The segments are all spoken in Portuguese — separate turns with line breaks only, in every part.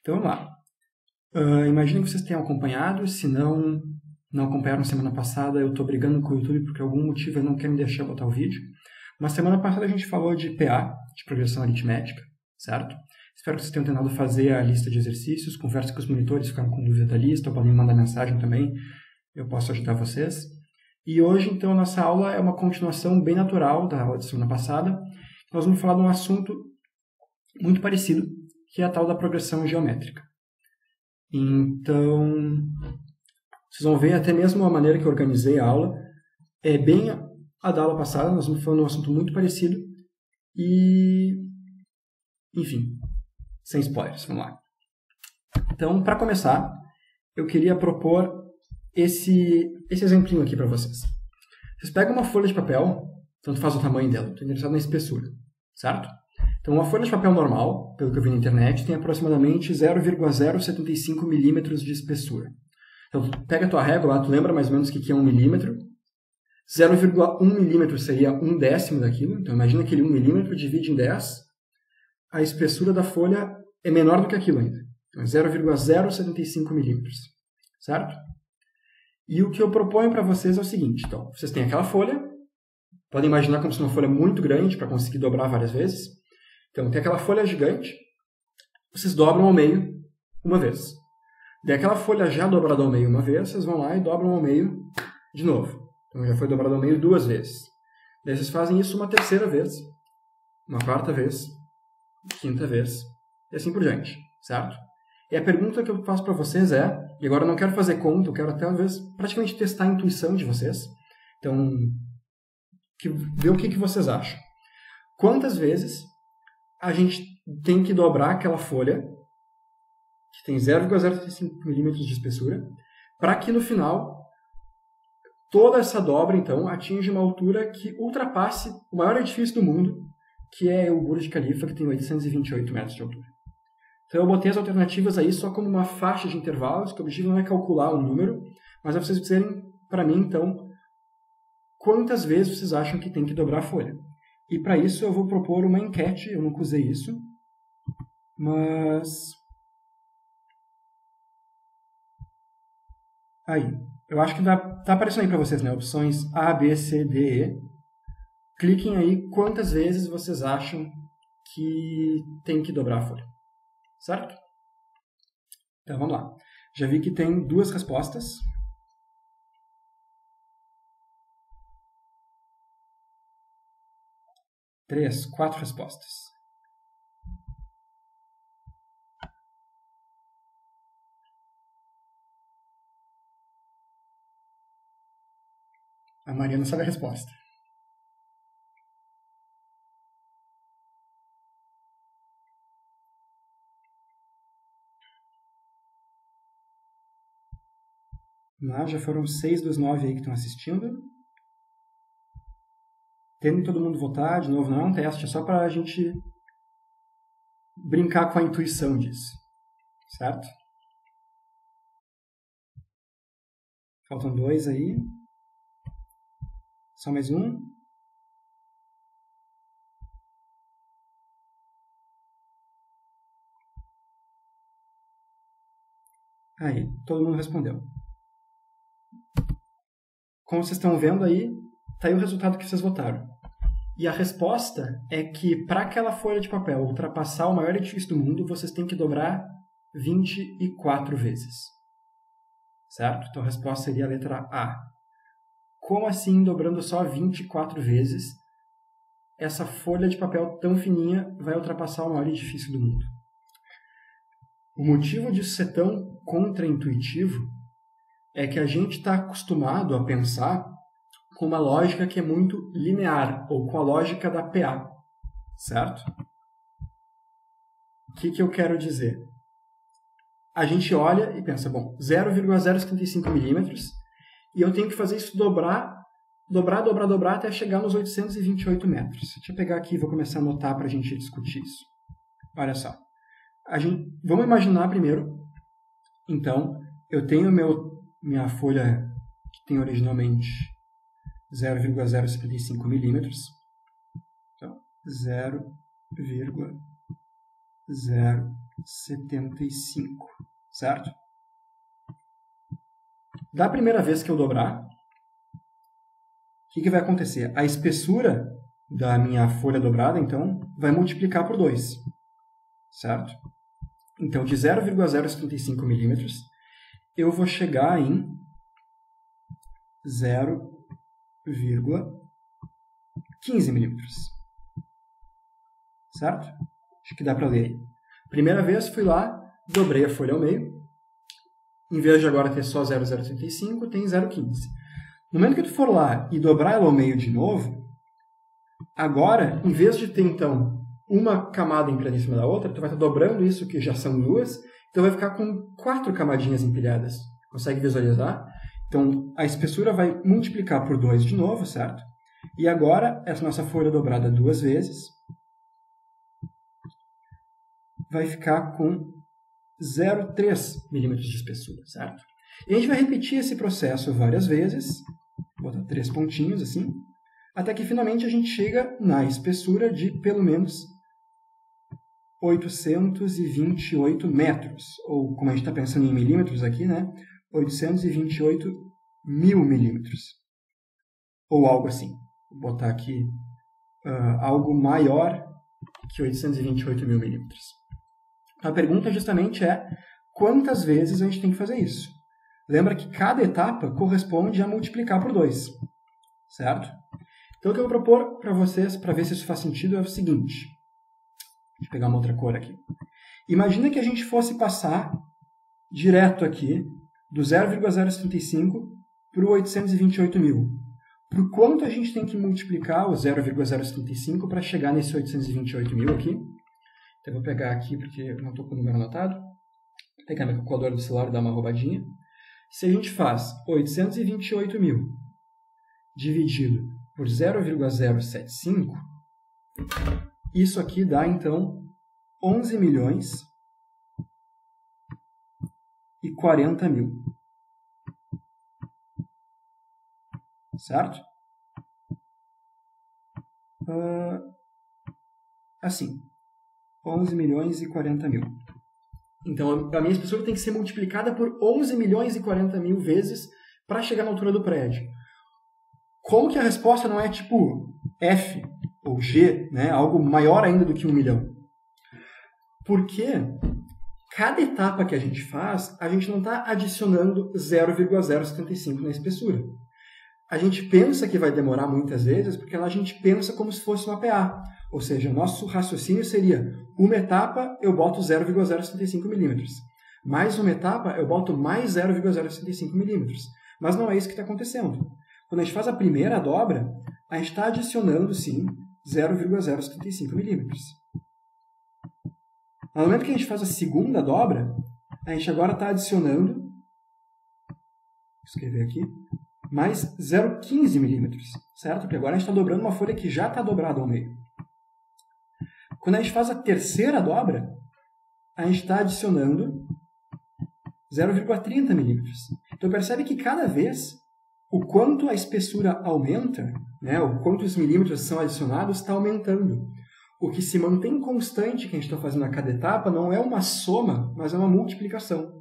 Então vamos lá. Imagino que vocês tenham acompanhado, se não acompanharam semana passada, eu estou brigando com o YouTube porque por algum motivo ele não quer me deixar botar o vídeo. Mas semana passada a gente falou de PA, de progressão aritmética, certo? Espero que vocês tenham tentado fazer a lista de exercícios, converse com os monitores, ficaram com dúvida da lista, ou podem me mandar mensagem também, eu posso ajudar vocês. E hoje, então, a nossa aula é uma continuação bem natural da aula de semana passada. Nós vamos falar de um assunto muito parecido, que é a tal da progressão geométrica. Então, vocês vão ver até mesmo a maneira que eu organizei a aula. É bem a da aula passada, nós vamos falar de um assunto muito parecido. E, enfim, sem spoilers, vamos lá. Então, para começar, eu queria propor esse exemplinho aqui para vocês. Vocês pegam uma folha de papel, tanto faz o tamanho dela, estou interessado na espessura, certo? Então, uma folha de papel normal, pelo que eu vi na internet, tem aproximadamente 0,075 milímetros de espessura. Então, pega a tua régua lá, tu lembra mais ou menos o que é 1 milímetro. 0,1 milímetro seria 1/10 daquilo. Então, imagina que 1 milímetro divide em 10. A espessura da folha é menor do que aquilo ainda. Então, é 0,075 milímetros, certo? E o que eu proponho para vocês é o seguinte. Então, vocês têm aquela folha. Podem imaginar como se uma folha muito grande para conseguir dobrar várias vezes. Então, tem aquela folha gigante, vocês dobram ao meio uma vez. Daí aquela folha já dobrada ao meio uma vez, vocês vão lá e dobram ao meio de novo. Então, já foi dobrado ao meio 2 vezes. Daí vocês fazem isso uma terceira vez, uma quarta vez, quinta vez, e assim por diante, certo? E a pergunta que eu faço para vocês é, e agora eu não quero fazer conta, eu quero até, às vezes, praticamente testar a intuição de vocês. Então, ver o que vocês acham. Quantas vezes a gente tem que dobrar aquela folha, que tem 0,05 milímetros de espessura, para que no final, toda essa dobra, então, atinja uma altura que ultrapasse o maior edifício do mundo, que é o Burj Khalifa, que tem 828 metros de altura. Então eu botei as alternativas aí só como uma faixa de intervalos, que o objetivo não é calcular um número, mas é vocês dizerem para mim, então, quantas vezes vocês acham que tem que dobrar a folha. E para isso eu vou propor uma enquete, eu nunca usei isso, mas... Aí, eu acho que tá aparecendo aí para vocês, né? Opções A, B, C, D, E. Cliquem aí quantas vezes vocês acham que tem que dobrar a folha. Certo? Então vamos lá. Já vi que tem 2 respostas. Três, 4 respostas. A Maria não sabe a resposta. Mas já foram 6 dos 9 aí que estão assistindo. Tentem todo mundo votar. De novo, não é um teste, é só para a gente brincar com a intuição disso. Certo? Faltam 2 aí. Só mais um. Aí, todo mundo respondeu. Como vocês estão vendo aí, está aí o resultado que vocês votaram. E a resposta é que para aquela folha de papel ultrapassar o maior edifício do mundo, vocês têm que dobrar 24 vezes. Certo? Então a resposta seria a letra A. Como assim, dobrando só 24 vezes, essa folha de papel tão fininha vai ultrapassar o maior edifício do mundo? O motivo disso ser tão contraintuitivo é que a gente está acostumado a pensar com uma lógica que é muito linear, ou com a lógica da PA, certo? O que eu quero dizer? A gente olha e pensa, bom, 0,075 milímetros, e eu tenho que fazer isso dobrar até chegar nos 828 metros. Deixa eu pegar aqui e vou começar a anotar para a gente discutir isso. Olha só. Vamos imaginar primeiro, então, eu tenho minha folha que tem originalmente 0,075 milímetros. Então, 0,075 0,75, certo? Da primeira vez que eu dobrar, o que vai acontecer? A espessura da minha folha dobrada, então, vai multiplicar por 2, certo? Então, de 0,075 milímetros, eu vou chegar em 0,15 milímetros, certo? Acho que dá para ler aí. Primeira vez, fui lá, dobrei a folha ao meio. Em vez de agora ter só 0,075, tem 0,15. No momento que tu for lá e dobrar ela ao meio de novo, agora, em vez de ter, então, uma camada empilhada em cima da outra, tu vai estar dobrando isso, que já são 2, então vai ficar com 4 camadinhas empilhadas. Consegue visualizar? Então, a espessura vai multiplicar por 2 de novo, certo? E agora, essa nossa folha dobrada 2 vezes vai ficar com 0,3 milímetros de espessura, certo? E a gente vai repetir esse processo várias vezes, vou botar 3 pontinhos assim, até que finalmente a gente chega na espessura de pelo menos 828 metros, ou como a gente está pensando em milímetros aqui, né? 828 mil milímetros, ou algo assim. Vou botar aqui algo maior que 828 mil milímetros. A pergunta justamente é quantas vezes a gente tem que fazer isso. Lembra que cada etapa corresponde a multiplicar por 2, certo? Então o que eu vou propor para vocês, para ver se isso faz sentido, é o seguinte. Deixa eu pegar uma outra cor aqui. Imagina que a gente fosse passar direto aqui do 0,075 para o 828 mil. Por quanto a gente tem que multiplicar o 0,075 para chegar nesse 828 mil aqui? Então, eu vou pegar aqui, porque eu não estou com o número anotado. Vou pegar minha calculadora do celular e dar uma roubadinha. Se a gente faz 828 mil dividido por 0,075, isso aqui dá, então, 11 milhões e 40 mil. Certo? Assim. 11 milhões e 40 mil. Então, a minha espessura tem que ser multiplicada por 11 milhões e 40 mil vezes para chegar na altura do prédio. Como que a resposta não é tipo F ou G, né? Algo maior ainda do que 1 milhão? Porque cada etapa que a gente faz, a gente não está adicionando 0,075 na espessura. A gente pensa que vai demorar muitas vezes porque a gente pensa como se fosse uma PA. Ou seja, nosso raciocínio seria, uma etapa eu boto 0,075 milímetros. Mais uma etapa eu boto mais 0,075 milímetros. Mas não é isso que está acontecendo. Quando a gente faz a primeira dobra, a gente está adicionando, sim, 0,075 milímetros. No momento que a gente faz a segunda dobra, a gente agora está adicionando, vou escrever aqui, mais 0,15 milímetros, certo? Porque agora a gente está dobrando uma folha que já está dobrada ao meio. Quando a gente faz a terceira dobra, a gente está adicionando 0,30 milímetros. Então percebe que cada vez o quanto a espessura aumenta, né, o quanto os milímetros são adicionados, está aumentando. O que se mantém constante que a gente está fazendo a cada etapa não é uma soma, mas é uma multiplicação.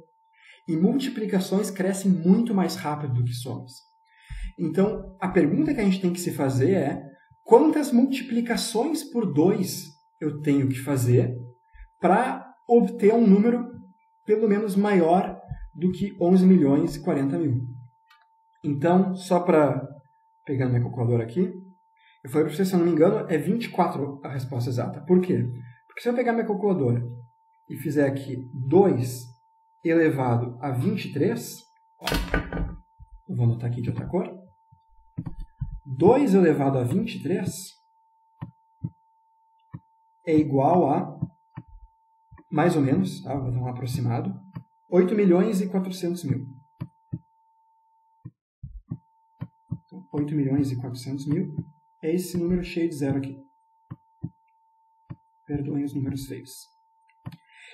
E multiplicações crescem muito mais rápido do que somas. Então, a pergunta que a gente tem que se fazer é quantas multiplicações por 2 eu tenho que fazer para obter um número pelo menos maior do que 11 milhões e 40 mil. Então, só para pegar minha calculadora aqui, eu falei para você, se eu não me engano, é 24 a resposta exata. Por quê? Porque se eu pegar minha calculadora e fizer aqui 2 elevado a 23, ó, eu vou anotar aqui de outra cor, 2 elevado a 23 é igual a, mais ou menos, tá? Vou dar um aproximado, 8 milhões e 400 mil. 8 milhões e 400 mil é esse número cheio de zero aqui. Perdoem os números feios.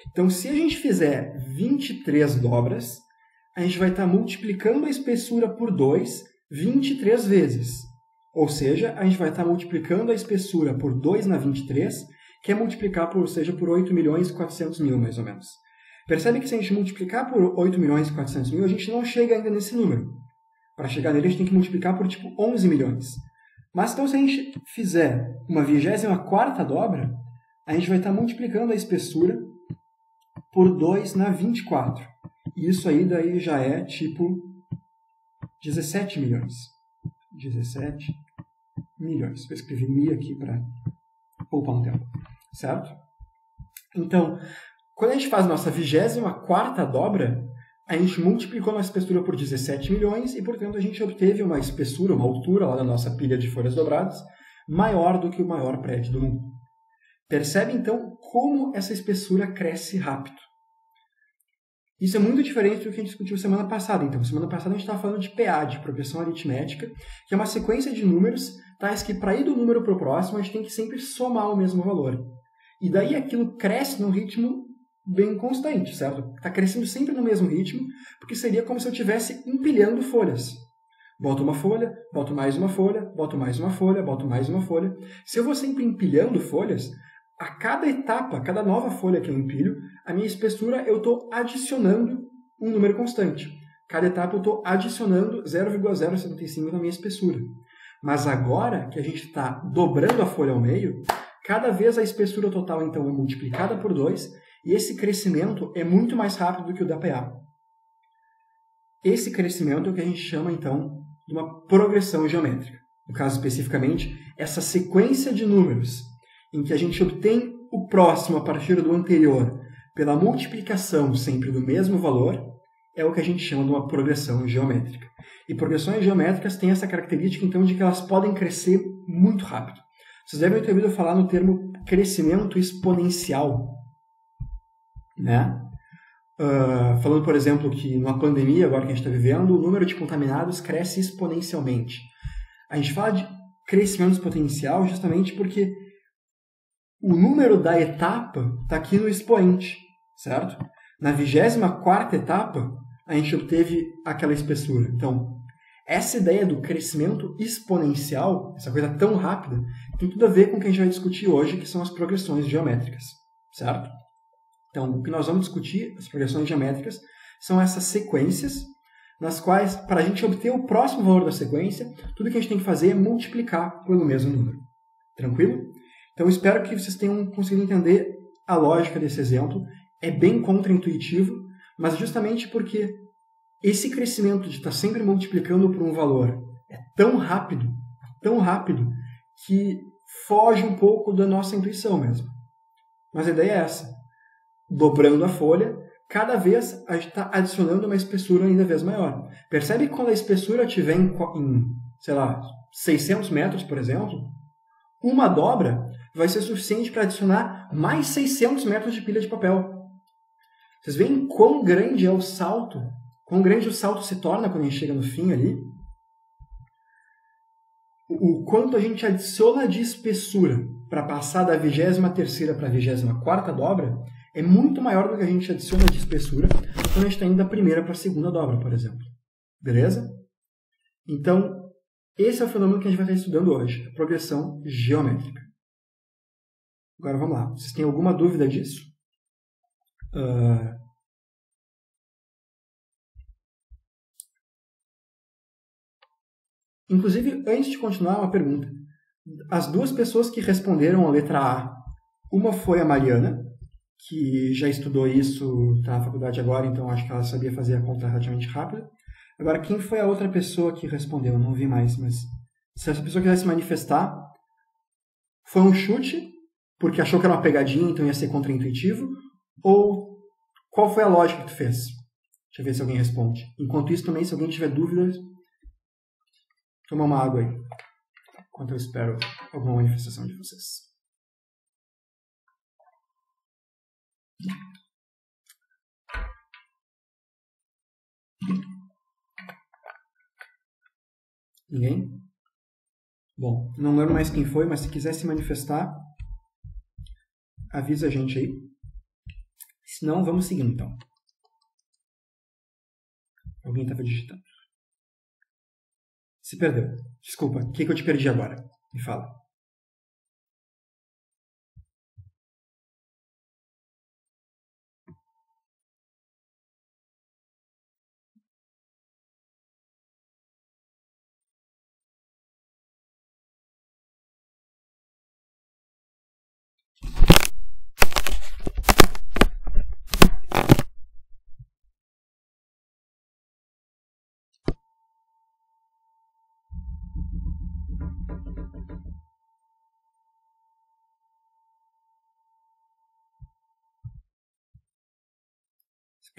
Então, se a gente fizer 23 dobras, a gente vai estar multiplicando a espessura por 2 23 vezes. Ou seja, a gente vai estar multiplicando a espessura por 2 na 23 que é multiplicar por 8.400.000, mais ou menos. Percebe que se a gente multiplicar por 8.400.000, a gente não chega ainda nesse número. Para chegar nele, a gente tem que multiplicar por, 11 milhões. Mas, então, se a gente fizer uma 24ª dobra, a gente vai estar multiplicando a espessura por 2 na 24. E isso aí daí já é, 17 milhões. 17 milhões. Vou escrever mi aqui para poupar um tempo. Certo? Então, quando a gente faz nossa 24ª dobra, a gente multiplicou nossa espessura por 17 milhões e, portanto, a gente obteve uma espessura, uma altura lá da nossa pilha de folhas dobradas maior do que o maior prédio do mundo. Percebe, então, como essa espessura cresce rápido. Isso é muito diferente do que a gente discutiu semana passada. Então, semana passada a gente estava falando de PA, de progressão aritmética, que é uma sequência de números tais que, para ir do número para o próximo, a gente tem que sempre somar o mesmo valor. E daí aquilo cresce num ritmo bem constante, certo? Está crescendo sempre no mesmo ritmo, porque seria como se eu estivesse empilhando folhas. Boto uma folha, boto mais uma folha, boto mais uma folha, boto mais uma folha. Se eu vou sempre empilhando folhas, a cada etapa, a cada nova folha que eu empilho, a minha espessura eu estou adicionando um número constante. Cada etapa eu estou adicionando 0,075 na minha espessura. Mas agora que a gente está dobrando a folha ao meio, cada vez a espessura total então é multiplicada por 2 e esse crescimento é muito mais rápido do que o da PA. Esse crescimento é o que a gente chama então de uma progressão geométrica. No caso especificamente, essa sequência de números em que a gente obtém o próximo a partir do anterior pela multiplicação sempre do mesmo valor, é o que a gente chama de uma progressão geométrica. E progressões geométricas têm essa característica, então, de que elas podem crescer muito rápido. Vocês devem ter ouvido falar no termo crescimento exponencial, né? Falando, por exemplo, que numa pandemia, agora que a gente está vivendo, o número de contaminados cresce exponencialmente. A gente fala de crescimento exponencial justamente porque o número da etapa está aqui no expoente, certo? Na 24ª etapa, a gente obteve aquela espessura. Então, essa ideia do crescimento exponencial, essa coisa tão rápida, tem tudo a ver com o que a gente vai discutir hoje, que são as progressões geométricas, certo? Então, o que nós vamos discutir, as progressões geométricas, são essas sequências nas quais, para a gente obter o próximo valor da sequência, tudo que a gente tem que fazer é multiplicar pelo mesmo número. Tranquilo? Então, espero que vocês tenham conseguido entender a lógica desse exemplo. É bem contraintuitivo, mas justamente porque esse crescimento de estar sempre multiplicando por um valor é tão rápido, que foge um pouco da nossa intuição mesmo. Mas a ideia é essa. Dobrando a folha, cada vez a gente está adicionando uma espessura ainda vez maior. Percebe que quando a espessura estiver em, sei lá, 600 metros, por exemplo, uma dobra vai ser suficiente para adicionar mais 600 metros de pilha de papel. Vocês veem quão grande é o salto? Quão grande o salto se torna quando a gente chega no fim ali? O quanto a gente adiciona de espessura para passar da 23ª para a 24ª dobra é muito maior do que a gente adiciona de espessura quando a gente está indo da primeira para a segunda dobra, por exemplo. Beleza? Então, esse é o fenômeno que a gente vai estar estudando hoje, a progressão geométrica. Agora vamos lá. Vocês têm alguma dúvida disso? Inclusive, antes de continuar, uma pergunta. As duas pessoas que responderam a letra A, uma foi a Mariana, que já estudou isso, está na faculdade agora, então acho que ela sabia fazer a conta relativamente rápida. Agora, quem foi a outra pessoa que respondeu? Eu não vi mais, mas se essa pessoa quisesse manifestar, foi um chute, porque achou que era uma pegadinha, então ia ser contraintuitivo, ou qual foi a lógica que tu fez? Deixa eu ver se alguém responde. Enquanto isso, também, se alguém tiver dúvidas, toma uma água aí, enquanto eu espero alguma manifestação de vocês. Ninguém? Bom, não lembro mais quem foi, mas se quiser se manifestar, avisa a gente aí. Se não, vamos seguindo então. Alguém estava digitando. Se perdeu. Desculpa, o que eu te perdi agora? Me fala.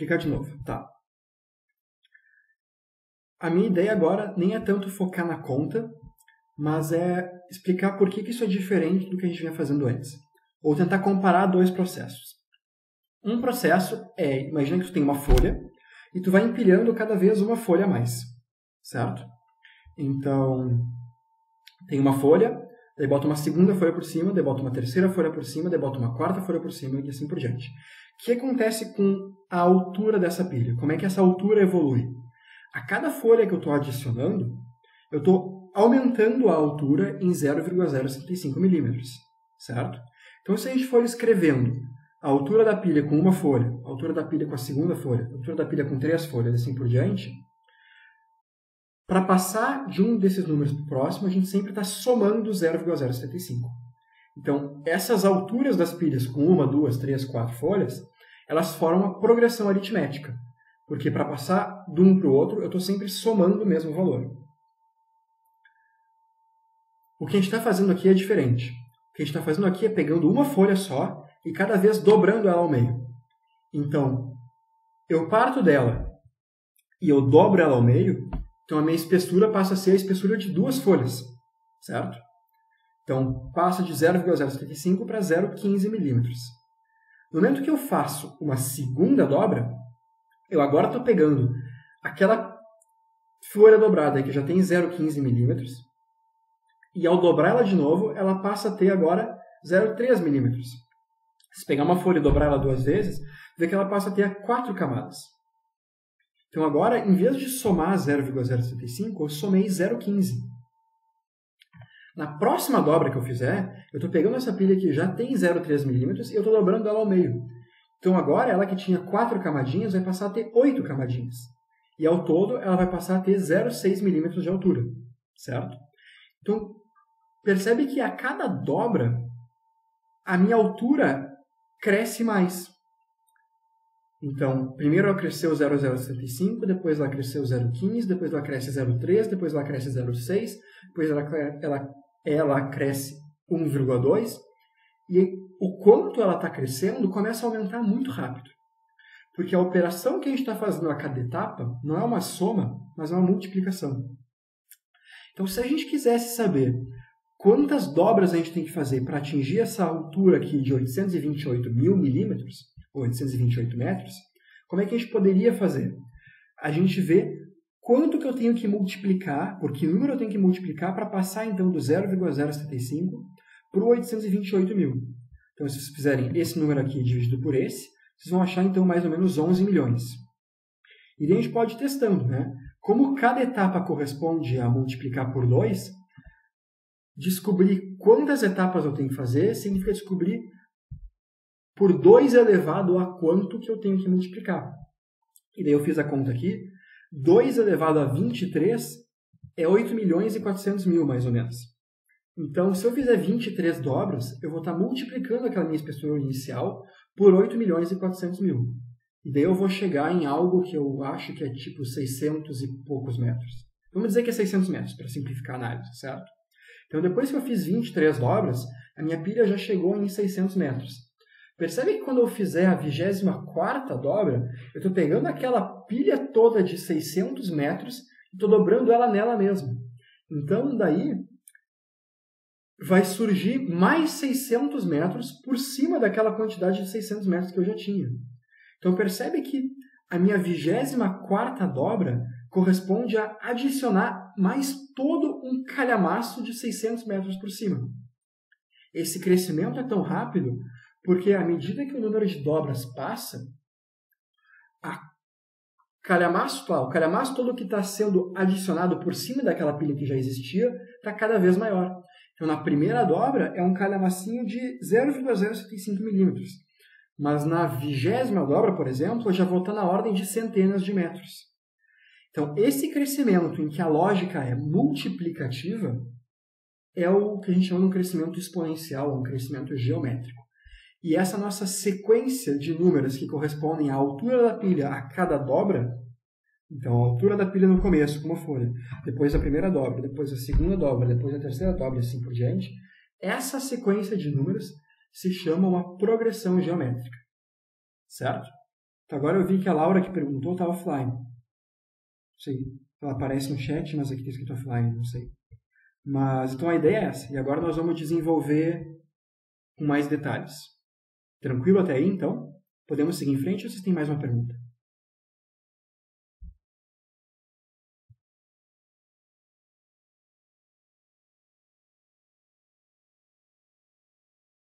explicar de novo, tá? A minha ideia agora nem é tanto focar na conta, mas é explicar por que isso é diferente do que a gente vinha fazendo antes. Ou tentar comparar dois processos. Um processo é, imagina que tu tem uma folha e tu vai empilhando cada vez uma folha a mais, certo? Então, tem uma folha, daí bota uma segunda folha por cima, daí bota uma terceira folha por cima, daí bota uma quarta folha por cima e assim por diante. O que acontece com a altura dessa pilha? Como é que essa altura evolui? A cada folha que eu estou adicionando, eu estou aumentando a altura em 0,075 milímetros, certo? Então, se a gente for escrevendo a altura da pilha com uma folha, a altura da pilha com a segunda folha, a altura da pilha com 3 folhas, assim por diante, para passar de um desses números para o próximo, a gente sempre está somando 0,075. Então, essas alturas das pilhas com 1, 2, 3, 4 folhas, elas formam uma progressão aritmética. Porque para passar de um para o outro, eu estou sempre somando o mesmo valor. O que a gente está fazendo aqui é diferente. O que a gente está fazendo aqui é pegando uma folha só e cada vez dobrando ela ao meio. Então, eu parto dela e eu dobro ela ao meio, então a minha espessura passa a ser a espessura de 2 folhas, certo? Então, passa de 0,075 para 0,15 milímetros. No momento que eu faço uma segunda dobra, eu agora estou pegando aquela folha dobrada que já tem 0,15 milímetros e ao dobrar ela de novo, ela passa a ter agora 0,3 milímetros. Se pegar uma folha e dobrar ela 2 vezes, vê que ela passa a ter 4 camadas. Então agora, em vez de somar 0,075, eu somei 0,15. Na próxima dobra que eu fizer, eu estou pegando essa pilha que já tem 0,3 milímetros e eu estou dobrando ela ao meio. Então agora, ela que tinha 4 camadinhas vai passar a ter 8 camadinhas. E ao todo, ela vai passar a ter 0,6 milímetros de altura. Certo? Então, percebe que a cada dobra, a minha altura cresce mais. Então, primeiro ela cresceu 0,075, depois ela cresceu 0,15, depois ela cresce 0,3, depois ela cresce 0,6, depois ela cresce 1,2, e o quanto ela está crescendo começa a aumentar muito rápido. Porque a operação que a gente está fazendo a cada etapa não é uma soma, mas é uma multiplicação. Então, se a gente quisesse saber quantas dobras a gente tem que fazer para atingir essa altura aqui de 828 mil milímetros, ou 828 metros, como é que a gente poderia fazer? A gente vê quanto que eu tenho que multiplicar, por que número eu tenho que multiplicar para passar então do 0,075 para o 828 mil. Então, se vocês fizerem esse número aqui dividido por esse, vocês vão achar então mais ou menos 11 milhões. E daí a gente pode ir testando, né? Como cada etapa corresponde a multiplicar por 2, descobrir quantas etapas eu tenho que fazer significa descobrir por 2 elevado a quanto que eu tenho que multiplicar. E daí eu fiz a conta aqui. 2 elevado a 23 é 8 milhões e 400 mil, mais ou menos. Então, se eu fizer 23 dobras, eu vou estar multiplicando aquela minha espessura inicial por 8 milhões e 400 mil. E daí eu vou chegar em algo que eu acho que é tipo 600 e poucos metros. Vamos dizer que é 600 metros, para simplificar a análise, certo? Então, depois que eu fiz 23 dobras, a minha pilha já chegou em 600 metros. Percebe que quando eu fizer a 24ª dobra, eu estou pegando aquela pilha toda de 600 metros e estou dobrando ela nela mesma. Então, daí, vai surgir mais 600 metros por cima daquela quantidade de 600 metros que eu já tinha. Então, percebe que a minha 24ª dobra corresponde a adicionar mais todo um calhamaço de 600 metros por cima. Esse crescimento é tão rápido porque, à medida que o número de dobras passa, o calhamaço todo que está sendo adicionado por cima daquela pilha que já existia está cada vez maior. Então, na primeira dobra, é um calhamacinho de 0,075 milímetros. Mas na 20ª dobra, por exemplo, eu já vou estar na ordem de centenas de metros. Então, esse crescimento em que a lógica é multiplicativa é o que a gente chama de um crescimento exponencial, um crescimento geométrico. E essa nossa sequência de números que correspondem à altura da pilha a cada dobra, então a altura da pilha no começo, como folha, depois a primeira dobra, depois a segunda dobra, depois a terceira dobra e assim por diante, essa sequência de números se chama uma progressão geométrica. Certo? Então, agora eu vi que a Laura que perguntou está offline. Não sei. Ela aparece no chat, mas aqui está escrito offline, não sei. Mas, então a ideia é essa. E agora nós vamos desenvolver com mais detalhes. Tranquilo até aí, então? Podemos seguir em frente ou vocês têm mais uma pergunta?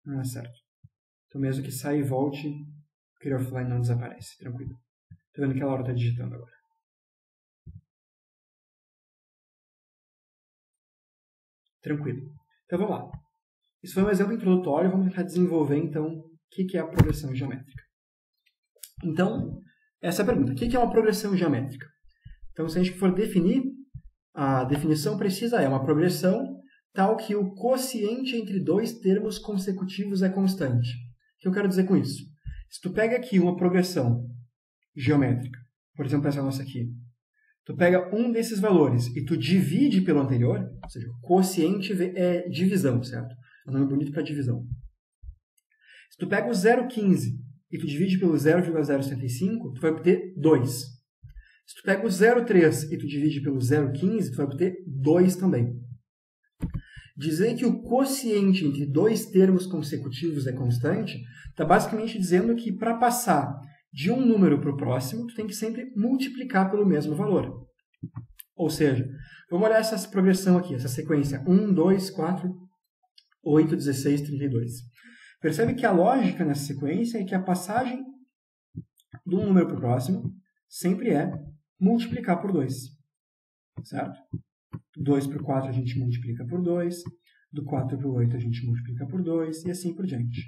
Ah, certo. Então, mesmo que saia e volte, aquele offline não desaparece. Tranquilo. Estou vendo que a Laura está digitando agora. Tranquilo. Então, vamos lá. Isso foi um exemplo introdutório. Vamos tentar desenvolver, então, o que é a progressão geométrica. Então, essa é a pergunta. O que é uma progressão geométrica? Então, se a gente for definir, a definição precisa é uma progressão tal que o quociente entre dois termos consecutivos é constante. O que eu quero dizer com isso? Se tu pega aqui uma progressão geométrica, por exemplo, essa nossa aqui, tu pega um desses valores e tu divide pelo anterior, ou seja, o quociente é divisão, certo? É um nome bonito para divisão. Se tu pega o 0,15 e tu divide pelo 0,075, tu vai obter 2. Se tu pega o 0,3 e tu divide pelo 0,15, tu vai obter 2 também. Dizer que o quociente entre dois termos consecutivos é constante está basicamente dizendo que para passar de um número para o próximo, tu tem que sempre multiplicar pelo mesmo valor. Ou seja, vamos olhar essa progressão aqui, essa sequência 1, 2, 4, 8, 16, 32. Percebe que a lógica nessa sequência é que a passagem de um número para o próximo sempre é multiplicar por 2. Certo? 2 para o 4 a gente multiplica por 2, do 4 para o 8 a gente multiplica por 2 e assim por diante.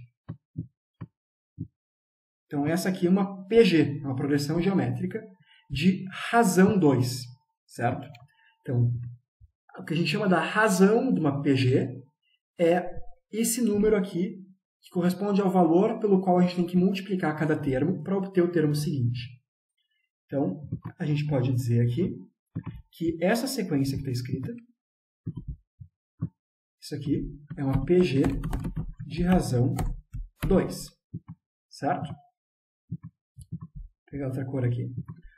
Então essa aqui é uma PG, uma progressão geométrica de razão 2, certo? Então, o que a gente chama da razão de uma PG é esse número aqui, que corresponde ao valor pelo qual a gente tem que multiplicar cada termo para obter o termo seguinte. Então, a gente pode dizer aqui que essa sequência que está escrita, isso aqui é uma PG de razão 2, certo? Vou pegar outra cor aqui.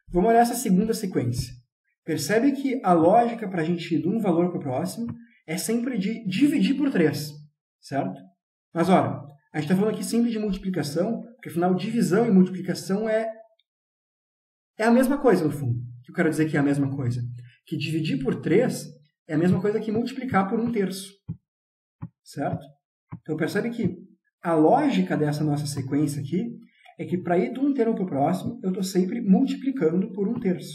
Vamos olhar essa segunda sequência. Percebe que a lógica para a gente ir de um valor para o próximo é sempre de dividir por 3, certo? Mas, olha, a gente está falando aqui sempre de multiplicação, porque, afinal, divisão e multiplicação é a mesma coisa, no fundo. O que eu quero dizer que é a mesma coisa? Que dividir por 3 é a mesma coisa que multiplicar por 1/3. Certo? Então, percebe que a lógica dessa nossa sequência aqui é que para ir de um termo para o próximo, eu estou sempre multiplicando por 1/3.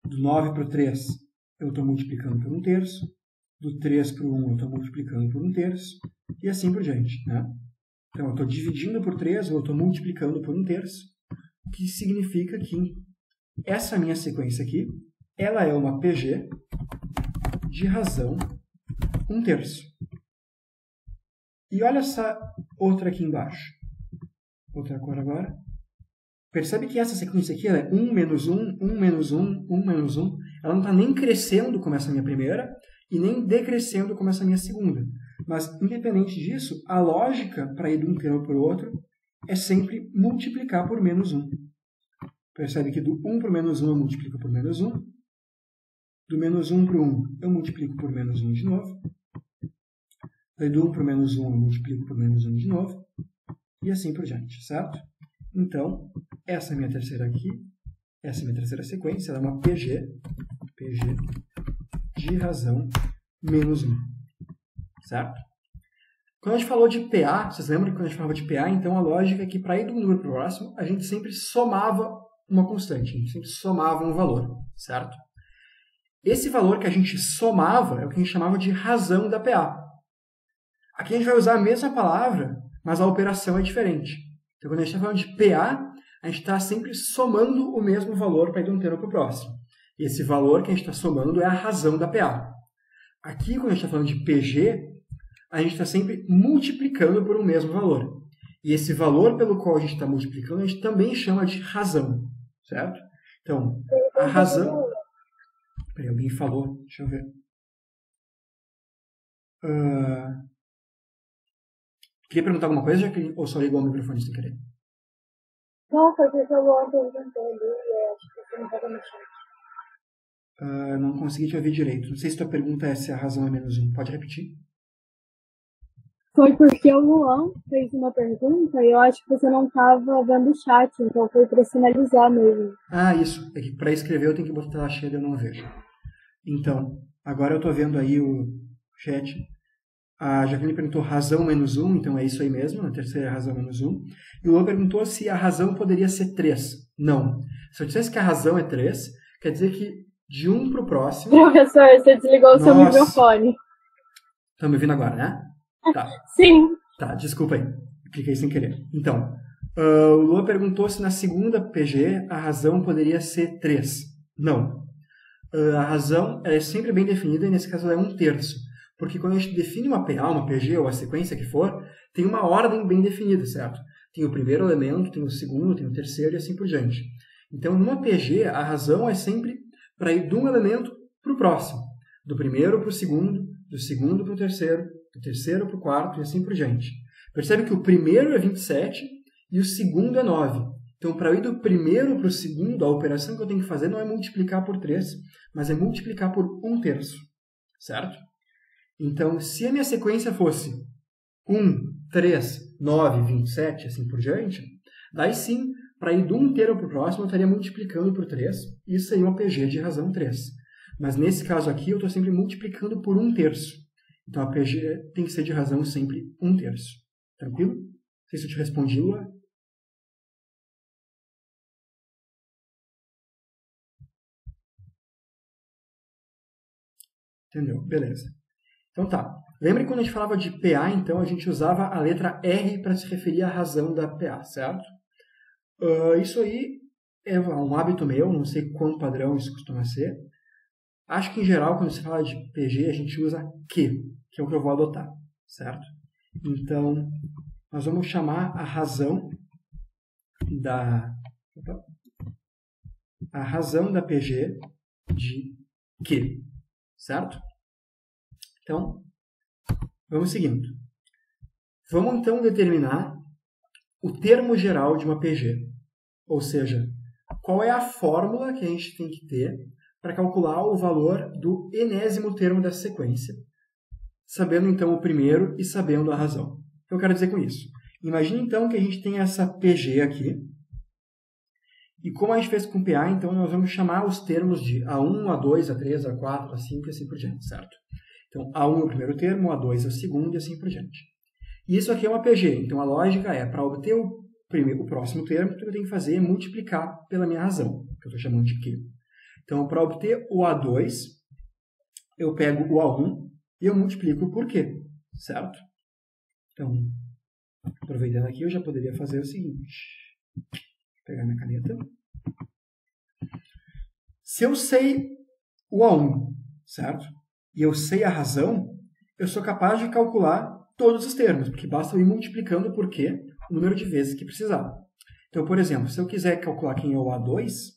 Do 9 para o 3, eu estou multiplicando por 1/3. Do 3 para o 1, eu estou multiplicando por 1/3. E assim por diante. Né? Então, eu estou dividindo por 3, ou eu estou multiplicando por 1/3. O que significa que essa minha sequência aqui, ela é uma PG de razão 1/3. E olha essa outra aqui embaixo. Outra cor agora. Percebe que essa sequência aqui é 1 menos 1, 1 menos 1, 1 menos 1. Ela não está nem crescendo como essa minha primeira e nem decrescendo como essa minha segunda. Mas, independente disso, a lógica para ir de um termo para o outro é sempre multiplicar por menos 1. Percebe que do 1 para o menos 1 eu multiplico por menos 1. Do menos 1 para o 1 eu multiplico por menos 1 de novo. Daí do 1 para o menos 1 eu multiplico por menos 1 de novo. E assim por diante, certo? Então, essa é a minha terceira aqui. Essa é a minha terceira sequência. Ela é uma PG de razão menos 1. Certo? Quando a gente falou de PA, vocês lembram que quando a gente falava de PA, então a lógica é que para ir de um número para o próximo, a gente sempre somava uma constante, a gente sempre somava um valor, certo? Esse valor que a gente somava é o que a gente chamava de razão da PA. Aqui a gente vai usar a mesma palavra, mas a operação é diferente. Então, quando a gente está falando de PA, a gente está sempre somando o mesmo valor para ir de um termo para o próximo. E esse valor que a gente está somando é a razão da PA. Aqui, quando a gente está falando de PG, a gente está sempre multiplicando por um mesmo valor. E esse valor pelo qual a gente está multiplicando, a gente também chama de razão. Certo? Então, a razão... Peraí, alguém falou. Deixa eu ver. Queria perguntar alguma coisa, ou só ligou o microfone sem querer?
Não, foi porque eu vou perguntar ali e acho que você não estava no chat.
Não consegui te ouvir direito. Não sei se tua pergunta é se a razão é menos 1. Pode repetir?
Foi porque o Luan fez uma pergunta e eu acho que você não estava vendo o chat, então foi para sinalizar mesmo.
Ah, isso. É que para escrever eu tenho que botar a tela cheia e eu não vejo. Então, agora eu estou vendo aí o chat. A Jaqueline perguntou razão menos 1, então é isso aí mesmo, a terceira é a razão menos 1. E o Luan perguntou se a razão poderia ser 3. Não. Se eu dissesse que a razão é 3, quer dizer que de um para o próximo...
Professor, você desligou o seu microfone.
Estão me ouvindo agora, né? Tá.
Sim.
Tá, desculpa aí. Cliquei sem querer. Então, o Luan perguntou se na segunda PG a razão poderia ser 3. Não. A razão é sempre bem definida e nesse caso ela é 1/3. Porque quando a gente define uma PA, uma PG ou a sequência que for, tem uma ordem bem definida, certo? Tem o primeiro elemento, tem o segundo, tem o terceiro e assim por diante. Então, numa PG, a razão é sempre para ir de um elemento para o próximo. Do primeiro para o segundo, do segundo para o terceiro, do terceiro para o quarto e assim por diante. Percebe que o primeiro é 27 e o segundo é 9. Então, para eu ir do primeiro para o segundo, a operação que eu tenho que fazer não é multiplicar por 3, mas é multiplicar por 1/3, certo? Então, se a minha sequência fosse 1, 3, 9, 27, assim por diante, daí sim, para ir do 1/3 para o próximo, eu estaria multiplicando por 3, e isso aí é uma PG de razão 3. Mas nesse caso aqui, eu estou sempre multiplicando por 1/3. Então, a PG tem que ser de razão sempre 1/3. Tranquilo? Não sei se eu te respondi, Lua. Entendeu? Beleza. Então tá. Lembra que quando a gente falava de PA, então, a gente usava a letra R para se referir à razão da PA, certo? Isso aí é um hábito meu, não sei quão padrão isso costuma ser. Acho que, em geral, quando se fala de PG, a gente usa que é o que eu vou adotar, certo? Então, nós vamos chamar a razão da PG de que, certo? Então, vamos seguindo. Vamos, então, determinar o termo geral de uma PG. Ou seja, qual é a fórmula que a gente tem que ter para calcular o valor do enésimo termo dessa sequência, sabendo, então, o primeiro e sabendo a razão. O que eu quero dizer com isso? Imagine, então, que a gente tem essa PG aqui, e como a gente fez com PA, então, nós vamos chamar os termos de A1, A2, A3, A4, A5 e assim por diante, certo? Então, A1 é o primeiro termo, A2 é o segundo e assim por diante. E isso aqui é uma PG, então a lógica é, para obter o próximo termo, o que eu tenho que fazer é multiplicar pela minha razão, que eu estou chamando de Q. Então, para obter o A2, eu pego o A1 e eu multiplico por Q, certo? Então, aproveitando aqui, eu já poderia fazer o seguinte. Vou pegar minha caneta. Se eu sei o A1, certo? E eu sei a razão, eu sou capaz de calcular todos os termos, porque basta eu ir multiplicando por Q o número de vezes que precisar. Então, por exemplo, se eu quiser calcular quem é o A2,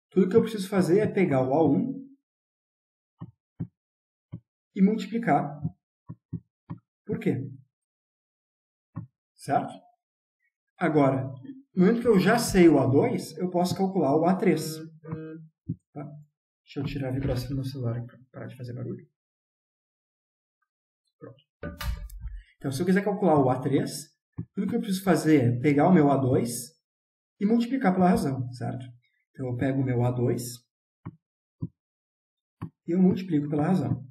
tudo que eu preciso fazer é pegar o A1 e multiplicar por Q. Certo? Agora, no momento que eu já sei o A2, eu posso calcular o A3. Tá? Deixa eu tirar a vibração do meu celular para parar de fazer barulho. Pronto. Então, se eu quiser calcular o A3, tudo que eu preciso fazer é pegar o meu A2 e multiplicar pela razão, certo? Então, eu pego o meu A2 e eu multiplico pela razão.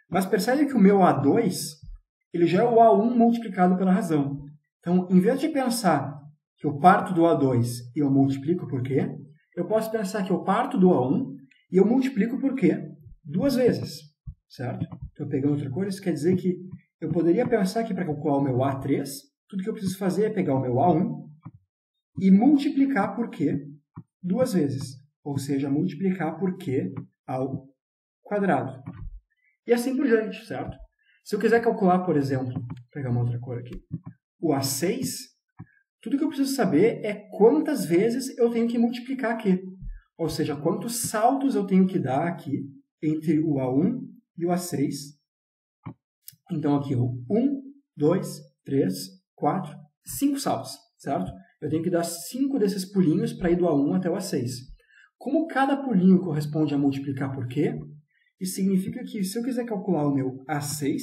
Mas percebe que o meu A2 ele já é o A1 multiplicado pela razão. Então, em vez de pensar que eu parto do A2 e eu multiplico por Q, eu posso pensar que eu parto do A1 e eu multiplico por Q 2 vezes, certo? Então, pegando outra cor, isso quer dizer que eu poderia pensar que para calcular o meu A3, tudo que eu preciso fazer é pegar o meu A1 e multiplicar por Q 2 vezes, ou seja, multiplicar por Q ao quadrado. E assim por diante, certo? Se eu quiser calcular, por exemplo, vou pegar uma outra cor aqui, o A6, tudo que eu preciso saber é quantas vezes eu tenho que multiplicar aqui. Ou seja, quantos saltos eu tenho que dar aqui entre o A1 e o A6. Então, aqui, o 1, 2, 3, 4, 5 saltos, certo? Eu tenho que dar 5 desses pulinhos para ir do A1 até o A6. Como cada pulinho corresponde a multiplicar por Q, isso significa que se eu quiser calcular o meu A6,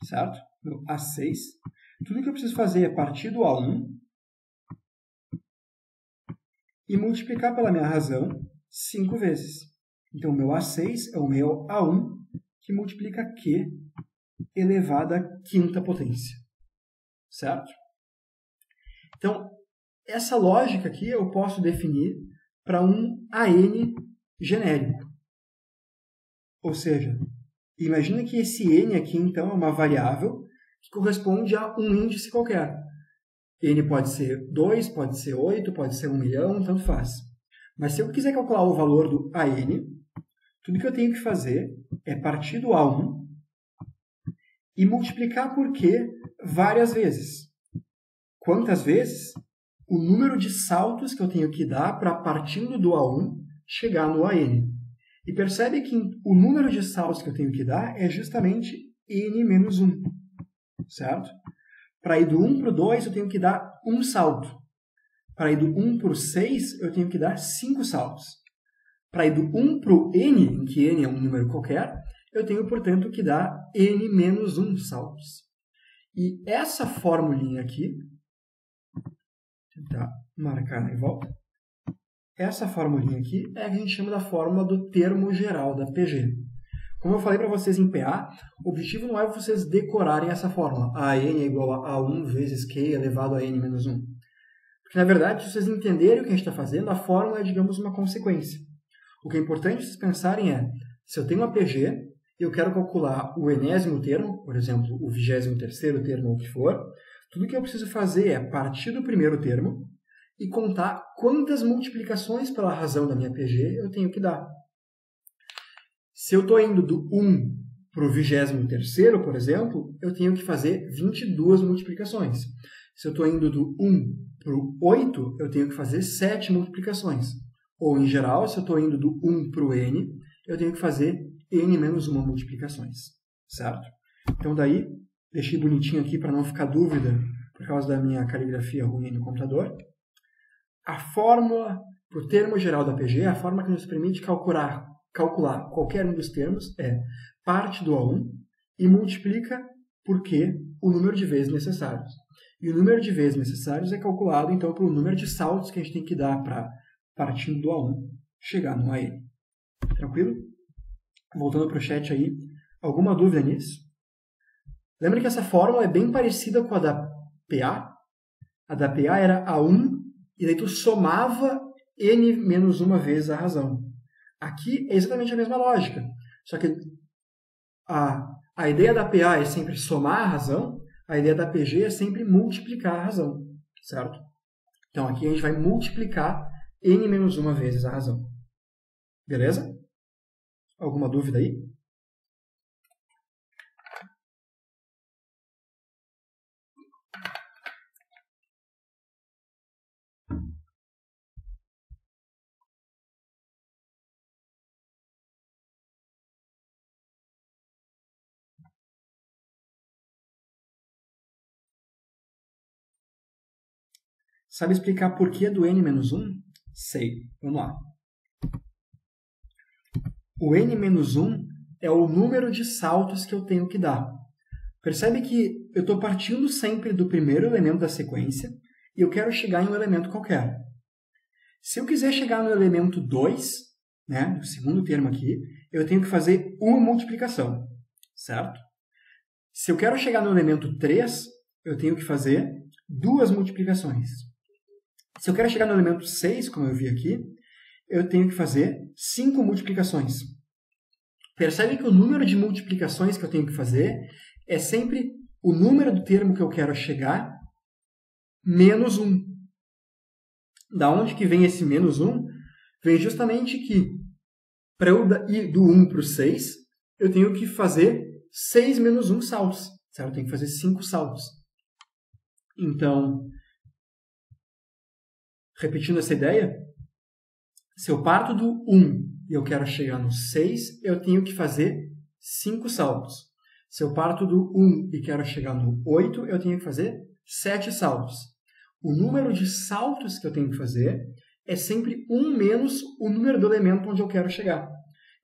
certo? Meu A6, tudo que eu preciso fazer é partir do A1 e multiplicar pela minha razão 5 vezes. Então, o meu A6 é o meu A1, que multiplica Q elevado à quinta potência. Certo? Então, essa lógica aqui eu posso definir para um AN genérico. Ou seja, imagina que esse N aqui, então, é uma variável que corresponde a um índice qualquer. N pode ser 2, pode ser 8, pode ser 1 milhão, tanto faz. Mas se eu quiser calcular o valor do AN, tudo que eu tenho que fazer é partir do A1 e multiplicar por Q várias vezes. Quantas vezes? O número de saltos que eu tenho que dar para, partindo do A1, chegar no AN. E percebe que o número de saltos que eu tenho que dar é justamente N menos 1. Certo? Para ir do 1 para o 2, eu tenho que dar um salto. Para ir do 1 para o 6, eu tenho que dar 5 saltos. Para ir do 1 para o N, em que N é um número qualquer, eu tenho, portanto, que dar N menos 1 saltos. E essa formulinha aqui, vou tentar marcar em volta, essa formulinha aqui é a que a gente chama da fórmula do termo geral da PG. Como eu falei para vocês em PA, o objetivo não é vocês decorarem essa fórmula. AN é igual a 1 vezes Q elevado a N menos 1. Porque, na verdade, se vocês entenderem o que a gente está fazendo, a fórmula é, digamos, uma consequência. O que é importante vocês pensarem é, se eu tenho uma PG e eu quero calcular o enésimo termo, por exemplo, o 23º termo ou o que for, tudo que eu preciso fazer é partir do primeiro termo e contar quantas multiplicações pela razão da minha PG eu tenho que dar. Se eu estou indo do 1 para o 23º, por exemplo, eu tenho que fazer 22 multiplicações. Se eu estou indo do 1 para o 8, eu tenho que fazer 7 multiplicações. Ou, em geral, se eu estou indo do 1 para o n, eu tenho que fazer n menos 1 multiplicações. Certo? Então, daí, deixei bonitinho aqui para não ficar dúvida por causa da minha caligrafia ruim no computador. A fórmula para o termo geral da PG, a forma que nos permite calcular qualquer um dos termos é parte do A1 e multiplica por Q o número de vezes necessários. E o número de vezes necessários é calculado, então, pelo número de saltos que a gente tem que dar para, partindo do A1, chegar no AN. Tranquilo? Voltando para o chat aí, alguma dúvida nisso? Lembra que essa fórmula é bem parecida com a da PA? A da PA era A1, e daí tu somava N menos uma vezes a razão. Aqui é exatamente a mesma lógica, só que a ideia da PA é sempre somar a razão, a ideia da PG é sempre multiplicar a razão, certo? Então aqui a gente vai multiplicar N menos uma vezes a razão. Beleza? Alguma dúvida aí? Sabe explicar por que do n menos 1? Sei. Vamos lá. O n menos 1 é o número de saltos que eu tenho que dar. Percebe que eu estou partindo sempre do primeiro elemento da sequência e eu quero chegar em um elemento qualquer. Se eu quiser chegar no elemento 2, né, o segundo termo aqui, eu tenho que fazer uma multiplicação, certo? Se eu quero chegar no elemento 3, eu tenho que fazer 2 multiplicações. Se eu quero chegar no elemento 6, como eu vi aqui, eu tenho que fazer 5 multiplicações. Percebe que o número de multiplicações que eu tenho que fazer é sempre o número do termo que eu quero chegar menos 1. Da onde que vem esse menos 1? Vem justamente que para eu ir do 1 para o 6, eu tenho que fazer 6 menos 1 saltos. Certo? Eu tenho que fazer 5 saltos. Então, repetindo essa ideia, se eu parto do 1 e eu quero chegar no 6, eu tenho que fazer 5 saltos. Se eu parto do 1 e quero chegar no 8, eu tenho que fazer 7 saltos. O número de saltos que eu tenho que fazer é sempre 1 menos o número do elemento onde eu quero chegar.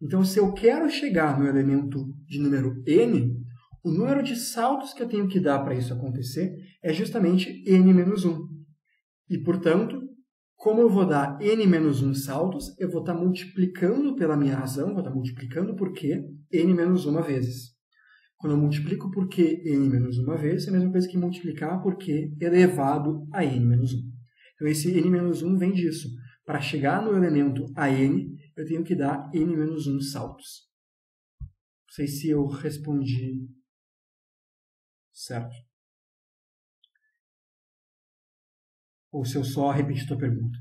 Então, se eu quero chegar no elemento de número n, o número de saltos que eu tenho que dar para isso acontecer é justamente n menos 1. E, portanto, como eu vou dar n menos 1 saltos, eu vou estar multiplicando pela minha razão, vou estar multiplicando por q n menos 1 vezes. Quando eu multiplico por q n menos 1 vezes, é a mesma coisa que multiplicar por q elevado a n menos 1. Então, esse n menos 1 vem disso. Para chegar no elemento a n, eu tenho que dar n menos 1 saltos. Não sei se eu respondi certo. Ou se eu só repeti a tua pergunta.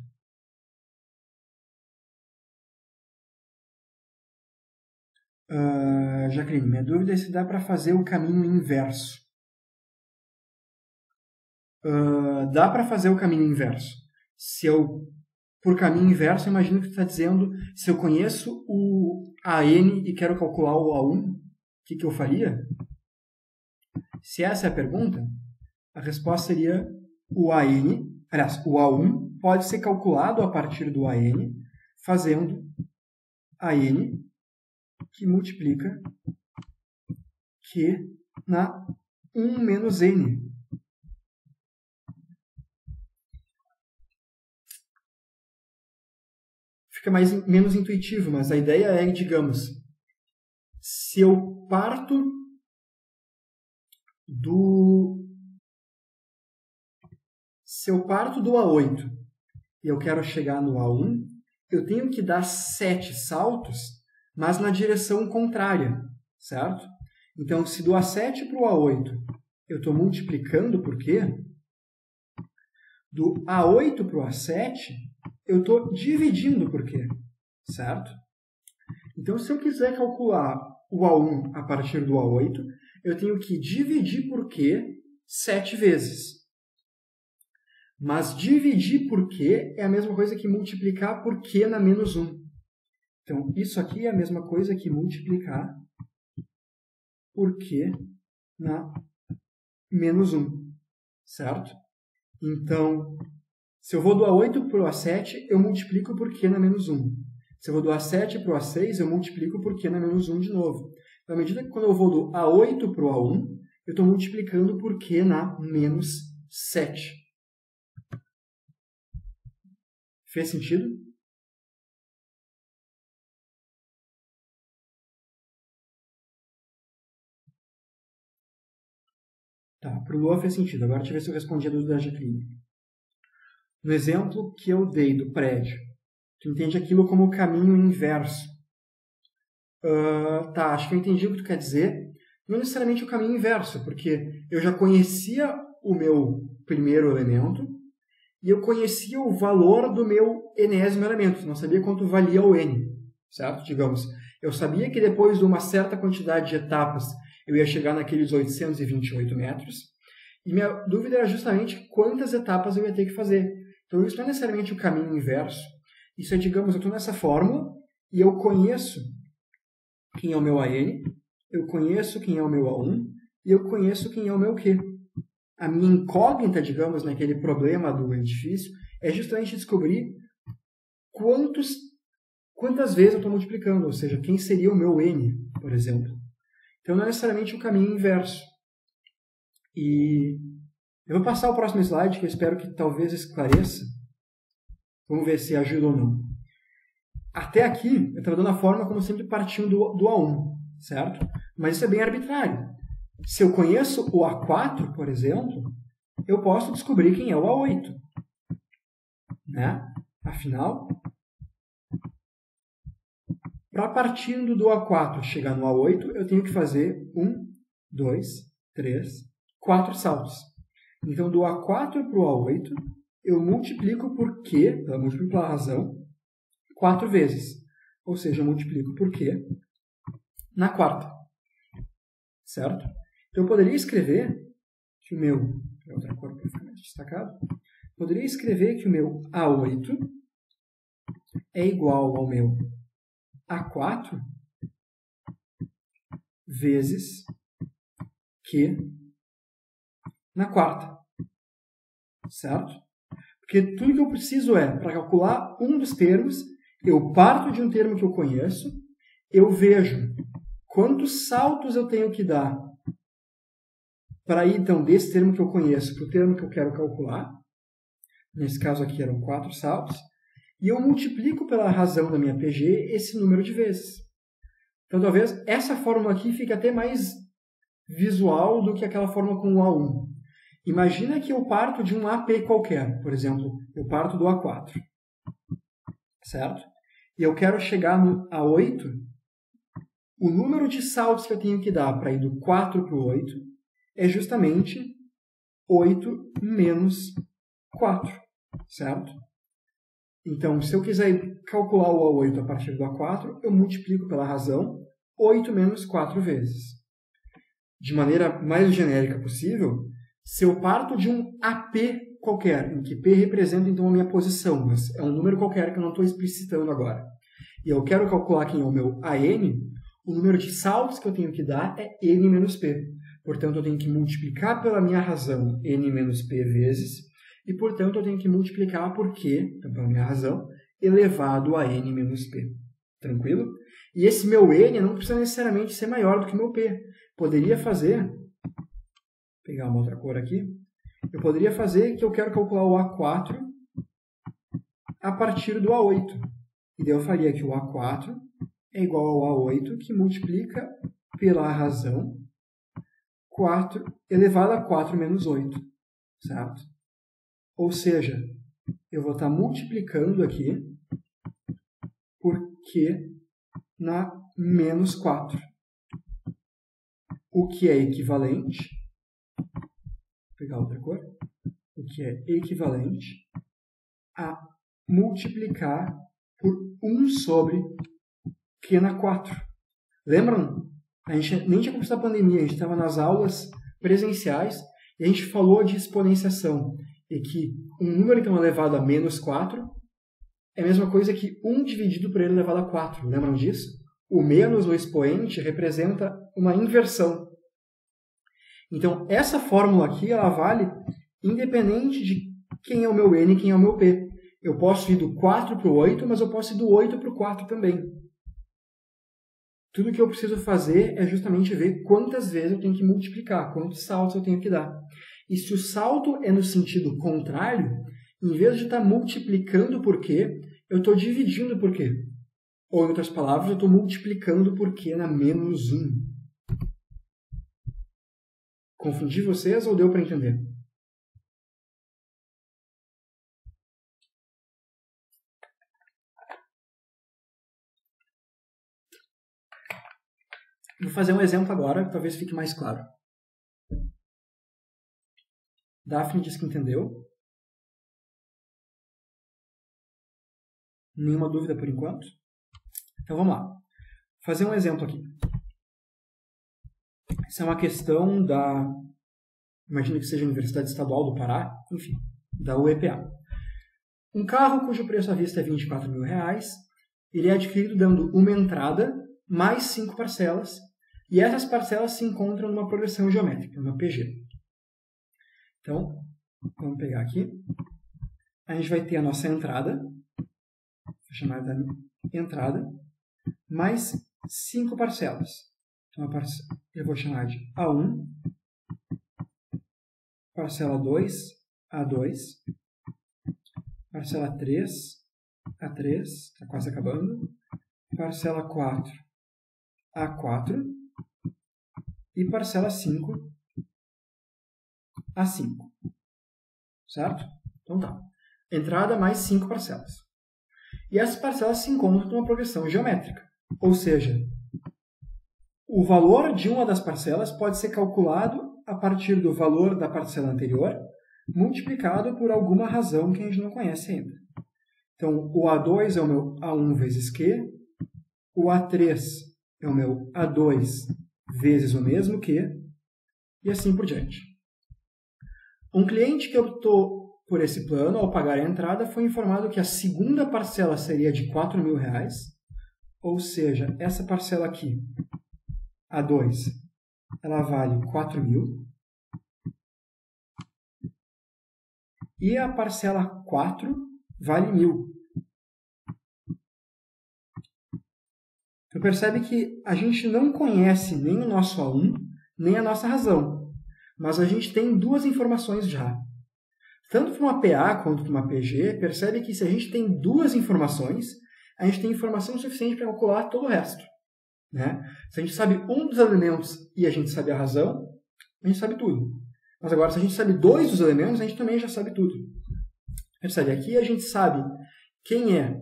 Jaqueline, minha dúvida é se dá para fazer o caminho inverso. Dá para fazer o caminho inverso. Por caminho inverso, eu imagino que tu está dizendo, se eu conheço o AN e quero calcular o A1, o que eu faria? Se essa é a pergunta, a resposta seria o AN, aliás, o A1 pode ser calculado a partir do AN, fazendo AN que multiplica Q na 1 menos N. Fica menos intuitivo, mas a ideia é, digamos, se eu parto do A8 e eu quero chegar no A1, eu tenho que dar 7 saltos, mas na direção contrária, certo? Então, se do A7 para o A8 eu estou multiplicando por quê? Do A8 para o A7, eu estou dividindo por quê? Certo? Então, se eu quiser calcular o A1 a partir do A8, eu tenho que dividir por quê 7 vezes. Mas dividir por quê é a mesma coisa que multiplicar por quê na menos 1. Então, isso aqui é a mesma coisa que multiplicar por quê na menos 1. Certo? Então, se eu vou do A8 para o A7, eu multiplico por Q na menos 1. Se eu vou do A7 para o A6, eu multiplico por Q na menos 1 de novo. Então, à medida que quando eu vou do A8 para o A1, eu estou multiplicando por Q na menos 7. Fez sentido? Tá, para o Lua fez sentido. Agora deixa eu ver se eu respondi a dúvida da Jaqueline. No exemplo que eu dei do prédio, tu entende aquilo como o caminho inverso. Tá, acho que eu entendi o que tu quer dizer. Não necessariamente o caminho inverso, porque eu já conhecia o meu primeiro elemento e eu conhecia o valor do meu enésimo elemento. Não sabia quanto valia o n, certo? Digamos, eu sabia que depois de uma certa quantidade de etapas eu ia chegar naqueles 828 metros. E minha dúvida era justamente quantas etapas eu ia ter que fazer. Então, isso não é necessariamente o caminho inverso. Isso é, digamos, eu estou nessa fórmula e eu conheço quem é o meu AN, eu conheço quem é o meu A1 e eu conheço quem é o meu Q. A minha incógnita, digamos, naquele problema do edifício, é justamente descobrir quantas vezes eu estou multiplicando, ou seja, quem seria o meu N, por exemplo. Então, não é necessariamente o caminho inverso. E eu vou passar o próximo slide, que eu espero que talvez esclareça. Vamos ver se ajuda ou não. Até aqui, eu estava dando a forma como sempre partindo do A1, certo? Mas isso é bem arbitrário. Se eu conheço o A4, por exemplo, eu posso descobrir quem é o A8. Né? Afinal, para partindo do A4 chegar no A8, eu tenho que fazer 1, 2, 3, 4 saltos. Então, do A4 para o A8, eu multiplico por Q, eu multiplico pela razão, 4 vezes. Ou seja, eu multiplico por Q na quarta. Certo? Então, eu poderia escrever que o meu... Vou outra cor para ficar mais destacado. Poderia escrever que o meu A8 é igual ao meu A4 vezes Q na quarta. Certo? Porque tudo que eu preciso para calcular um dos termos, eu parto de um termo que eu conheço, eu vejo quantos saltos eu tenho que dar para ir, então, desse termo que eu conheço para o termo que eu quero calcular. Nesse caso aqui eram 4 saltos. E eu multiplico pela razão da minha PG esse número de vezes. Então, talvez essa fórmula aqui fique até mais visual do que aquela fórmula com o A1. Imagina que eu parto de um AP qualquer. Por exemplo, eu parto do A4. Certo? E eu quero chegar no A8. O número de saltos que eu tenho que dar para ir do 4 para o 8 é justamente 8 menos 4. Certo? Então, se eu quiser calcular o A8 a partir do A4, eu multiplico pela razão 8 menos 4 vezes. De maneira mais genérica possível, se eu parto de um AP qualquer, em que P representa então a minha posição, mas é um número qualquer que eu não estou explicitando agora, e eu quero calcular quem é o meu AN, o número de saltos que eu tenho que dar é N menos P. Portanto, eu tenho que multiplicar pela minha razão N menos P vezes, e, portanto, eu tenho que multiplicar por Q, então, pela minha razão, elevado a N menos P. Tranquilo? E esse meu N não precisa necessariamente ser maior do que o meu P. Poderia fazer, vou pegar uma outra cor aqui, eu poderia fazer que eu quero calcular o A4 a partir do A8. E daí eu faria que o A4 é igual ao A8, que multiplica pela razão 4 elevado a 4 menos 8. Certo? Ou seja, eu vou estar multiplicando aqui por Q na menos 4. O que é equivalente, vou pegar outra cor, o que é equivalente a multiplicar por 1 sobre Q na 4. Lembram? A gente nem tinha começado a pandemia, a gente estava nas aulas presenciais e a gente falou de exponenciação. E que um número então elevado a menos 4 é a mesma coisa que 1 dividido por ele elevado a 4. Lembram disso? O menos no expoente representa uma inversão. Então, essa fórmula aqui, ela vale independente de quem é o meu N e quem é o meu P. Eu posso ir do 4 para o 8, mas eu posso ir do 8 para o 4 também. Tudo que eu preciso fazer é justamente ver quantas vezes eu tenho que multiplicar, quantos saltos eu tenho que dar. E se o salto é no sentido contrário, em vez de estar multiplicando por Q, eu estou dividindo por Q. Ou, em outras palavras, eu estou multiplicando por Q na menos 1. Confundi vocês ou deu para entender? Vou fazer um exemplo agora, que talvez fique mais claro. Daphne diz que entendeu. Nenhuma dúvida por enquanto? Então vamos lá. Vou fazer um exemplo aqui. Essa é uma questão da... Imagino que seja a Universidade Estadual do Pará, enfim, da UEPA. Um carro cujo preço à vista é R$24 mil, ele é adquirido dando uma entrada mais 5 parcelas, e essas parcelas se encontram numa progressão geométrica, numa PG. Então, vamos pegar aqui. A gente vai ter a nossa entrada, vou chamar de entrada, mais 5 parcelas. Então, eu vou chamar de A1, parcela 2, A2, parcela 3, A3, está quase acabando, parcela 4, A4, e parcela 5, A5. Certo? Então tá. Entrada mais 5 parcelas. E essas parcelas se encontram numa progressão geométrica. Ou seja, o valor de uma das parcelas pode ser calculado a partir do valor da parcela anterior, multiplicado por alguma razão que a gente não conhece ainda. Então, o A2 é o meu A1 vezes Q, o A3 é o meu A2 vezes o mesmo Q, e assim por diante. Um cliente que optou por esse plano, ao pagar a entrada, foi informado que a segunda parcela seria de R$4 mil, ou seja, essa parcela aqui, A2, ela vale 4.000. E a parcela 4 vale 1.000. Então percebe que a gente não conhece nem o nosso A1, nem a nossa razão. Mas a gente tem duas informações já. Tanto para uma PA quanto para uma PG, percebe que se a gente tem duas informações, a gente tem informação suficiente para calcular todo o resto. Né? Se a gente sabe um dos elementos e a gente sabe a razão, a gente sabe tudo. Mas agora, se a gente sabe dois dos elementos, a gente também já sabe tudo. Percebe? Aqui a gente sabe quem é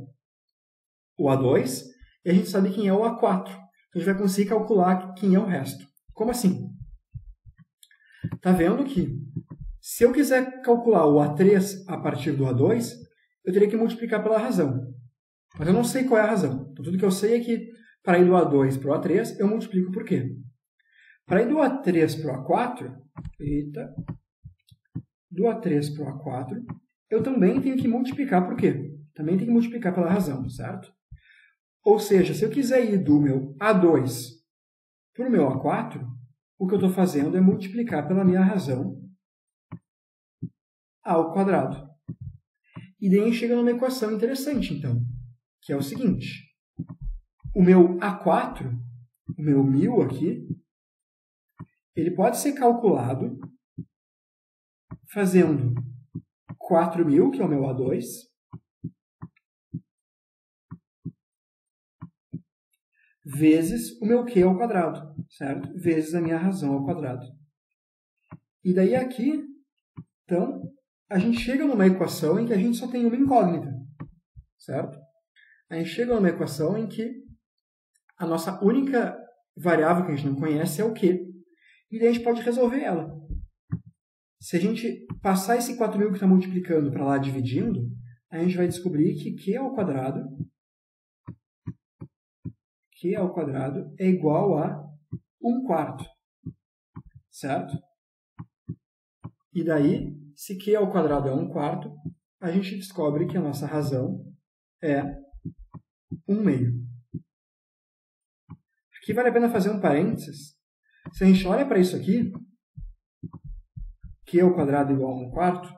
o A2 e a gente sabe quem é o A4. A gente vai conseguir calcular quem é o resto. Como assim? Está vendo que se eu quiser calcular o A3 a partir do A2, eu teria que multiplicar pela razão. Mas eu não sei qual é a razão. Então, tudo que eu sei é que para ir do A2 para o A3, eu multiplico por quê? Para ir do A3 para o A4, do A3 para o A4, eu também tenho que multiplicar por quê? Também tenho que multiplicar pela razão, certo? Ou seja, se eu quiser ir do meu A2 para o meu A4, o que eu estou fazendo é multiplicar pela minha razão ao quadrado. E daí chega numa equação interessante, então, que é o seguinte. O meu A4, o meu 1.000 aqui, ele pode ser calculado fazendo 4.000, que é o meu A2, vezes o meu Q ao quadrado, certo? Vezes a minha razão ao quadrado. E daí aqui, então, a gente chega numa equação em que a gente só tem uma incógnita, certo? A gente chega numa equação em que a nossa única variável que a gente não conhece é o Q. E daí a gente pode resolver ela. Se a gente passar esse 4.000 que está multiplicando para lá dividindo, a gente vai descobrir que Q ao quadrado é igual a 1/4. Certo? E daí, se Q ao quadrado é 1/4, a gente descobre que a nossa razão é 1/2. Aqui vale a pena fazer um parênteses. Se a gente olha para isso aqui, Q ao quadrado igual a 1/4,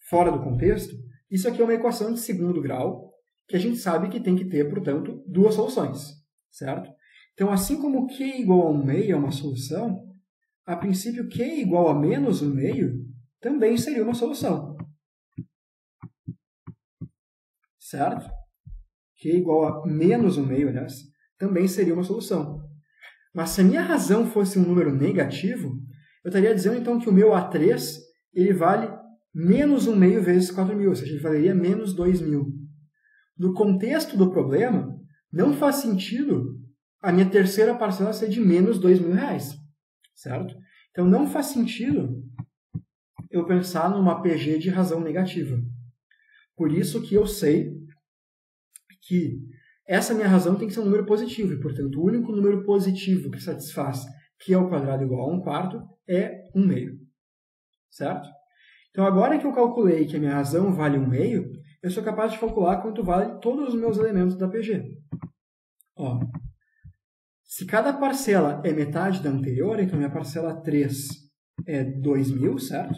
fora do contexto, isso aqui é uma equação de segundo grau, que a gente sabe que tem que ter, portanto, duas soluções, certo? Então, assim como Q igual a 1/2 é uma solução, a princípio Q igual a menos 1/2 também seria uma solução. Certo? Q igual a menos 1/2, aliás, também seria uma solução. Mas se a minha razão fosse um número negativo, eu estaria dizendo então que o meu A3 ele vale menos 1/2 vezes 4.000, ou seja, ele valeria menos 2.000. No contexto do problema, não faz sentido a minha terceira parcela ser de menos 2.000 reais. Certo? Então não faz sentido eu pensar numa PG de razão negativa. Por isso que eu sei que essa minha razão tem que ser um número positivo, e, portanto, o único número positivo que satisfaz Q ao quadrado igual a 1/4 é 1/2. Certo? Então, agora que eu calculei que a minha razão vale 1/2, eu sou capaz de calcular quanto vale todos os meus elementos da PG. Ó, se cada parcela é metade da anterior, então minha parcela 3 é 2.000, certo?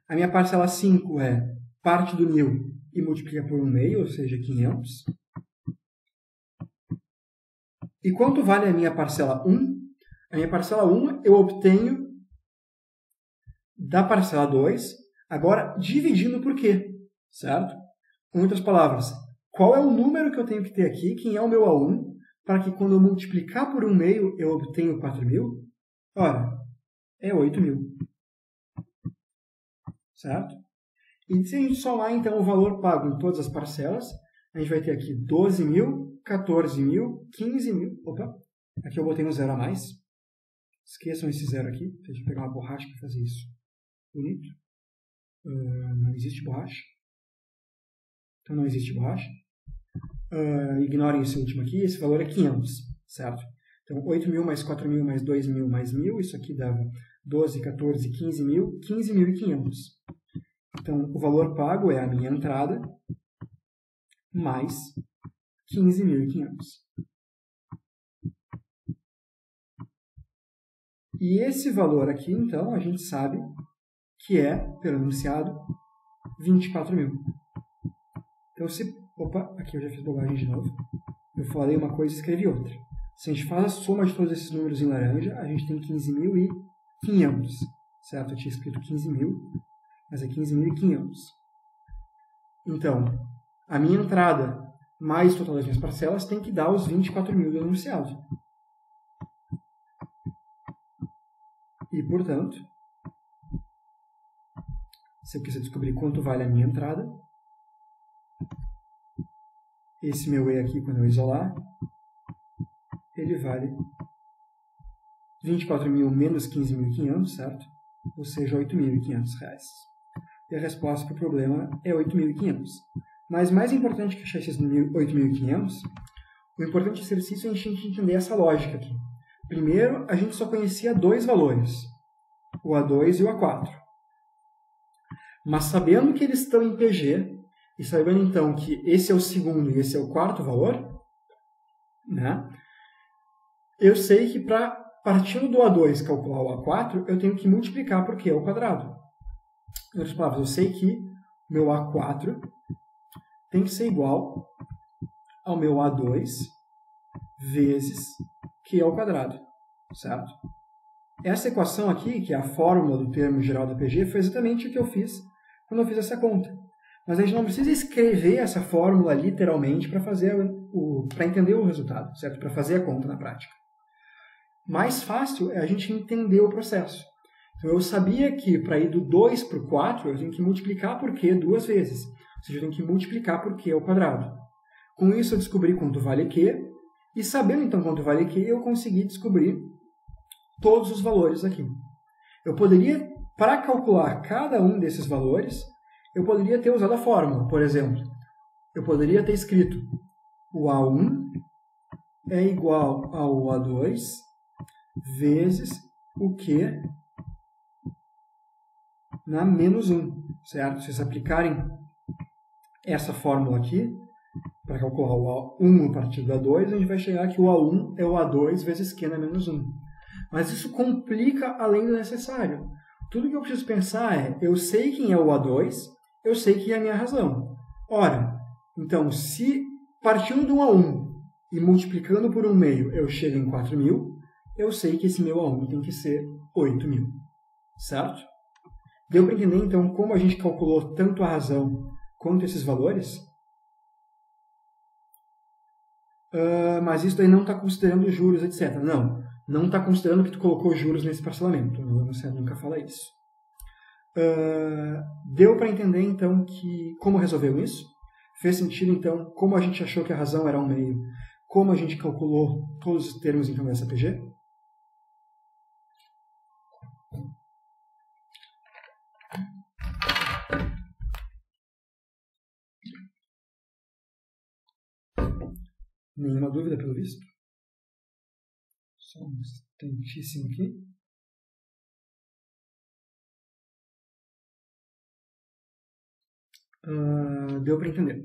A minha parcela 5 é parte do 1.000 e multiplica por 1/2, ou seja, 500. E quanto vale a minha parcela 1? A minha parcela 1 eu obtenho da parcela 2, agora dividindo por quê? Certo? Com outras palavras, qual é o número que eu tenho que ter aqui, quem é o meu A1, para que quando eu multiplicar por 1/2 eu obtenho 4.000? Ora, é 8.000. Certo? E se a gente somar, então, o valor pago em todas as parcelas, a gente vai ter aqui 12.000, 14.000, 15.000. Opa, aqui eu botei um zero a mais. Esqueçam esse zero aqui. Deixa eu pegar uma borracha para fazer isso. Bonito. Não existe borracha. Então não existe borracha. Ignorem esse último aqui. Esse valor é 500, certo? Então 8.000 mais 4.000 mais 2.000 mais 1.000. Isso aqui dava 12, 14, 15.000. 15.500. Então, o valor pago é a minha entrada mais 15.500. E esse valor aqui, então, a gente sabe que é, pelo enunciado, 24.000. Então, se... Opa, aqui eu já fiz bobagem de novo. Eu falei uma coisa e escrevi outra. Se a gente faz a soma de todos esses números em laranja, a gente tem 15.500. Certo? Eu tinha escrito 15.000, mas é 15.500. Então, a minha entrada mais o total das minhas parcelas tem que dar os 24.000 do enunciado. E, portanto, se eu quiser descobrir quanto vale a minha entrada, esse meu E aqui, quando eu isolar, ele vale 24.000 menos 15.500, certo? Ou seja, R$ 8.500. E a resposta para o problema é 8.500. Mas mais importante que achar esses 8.500, o importante exercício é a gente entender essa lógica aqui. Primeiro, a gente só conhecia dois valores, o A2 e o A4. Mas sabendo que eles estão em PG, e sabendo então que esse é o segundo e esse é o quarto valor, né, eu sei que para partindo do A2 calcular o A4, eu tenho que multiplicar por Q ao quadrado. Em outras palavras, eu sei que meu A4 tem que ser igual ao meu A2 vezes Q ao quadrado, certo? Essa equação aqui, que é a fórmula do termo geral da PG, foi exatamente o que eu fiz quando eu fiz essa conta. Mas a gente não precisa escrever essa fórmula literalmente para entender o resultado, certo? Para fazer a conta na prática. Mais fácil é a gente entender o processo. Então, eu sabia que para ir do 2 para o 4, eu tenho que multiplicar por Q duas vezes. Ou seja, eu tenho que multiplicar por Q ao quadrado. Com isso, eu descobri quanto vale Q. E sabendo, então, quanto vale Q, eu consegui descobrir todos os valores aqui. Eu poderia, para calcular cada um desses valores, eu poderia ter usado a fórmula. Por exemplo, eu poderia ter escrito o A1 é igual ao A2 vezes o Q na menos 1, certo? Se vocês aplicarem essa fórmula aqui, para calcular o A1 a partir do A2, a gente vai chegar que o A1 é o A2 vezes Q na menos 1. Mas isso complica além do necessário. Tudo que eu preciso pensar é, eu sei quem é o A2, eu sei que é a minha razão. Ora, então, se partindo do A1 e multiplicando por 1/2 eu chego em 4.000, eu sei que esse meu A1 tem que ser 8.000, certo? Deu para entender, então, como a gente calculou tanto a razão quanto esses valores? Mas isso daí não está considerando juros, etc. Não está considerando que tu colocou juros nesse parcelamento. Você nunca fala isso. Deu para entender, então, que como resolveu isso? Fez sentido, então, como a gente achou que a razão era 1/2, como a gente calculou todos os termos, então, dessa PG? Nenhuma dúvida, pelo visto? Só um instantíssimo aqui. Deu para entender.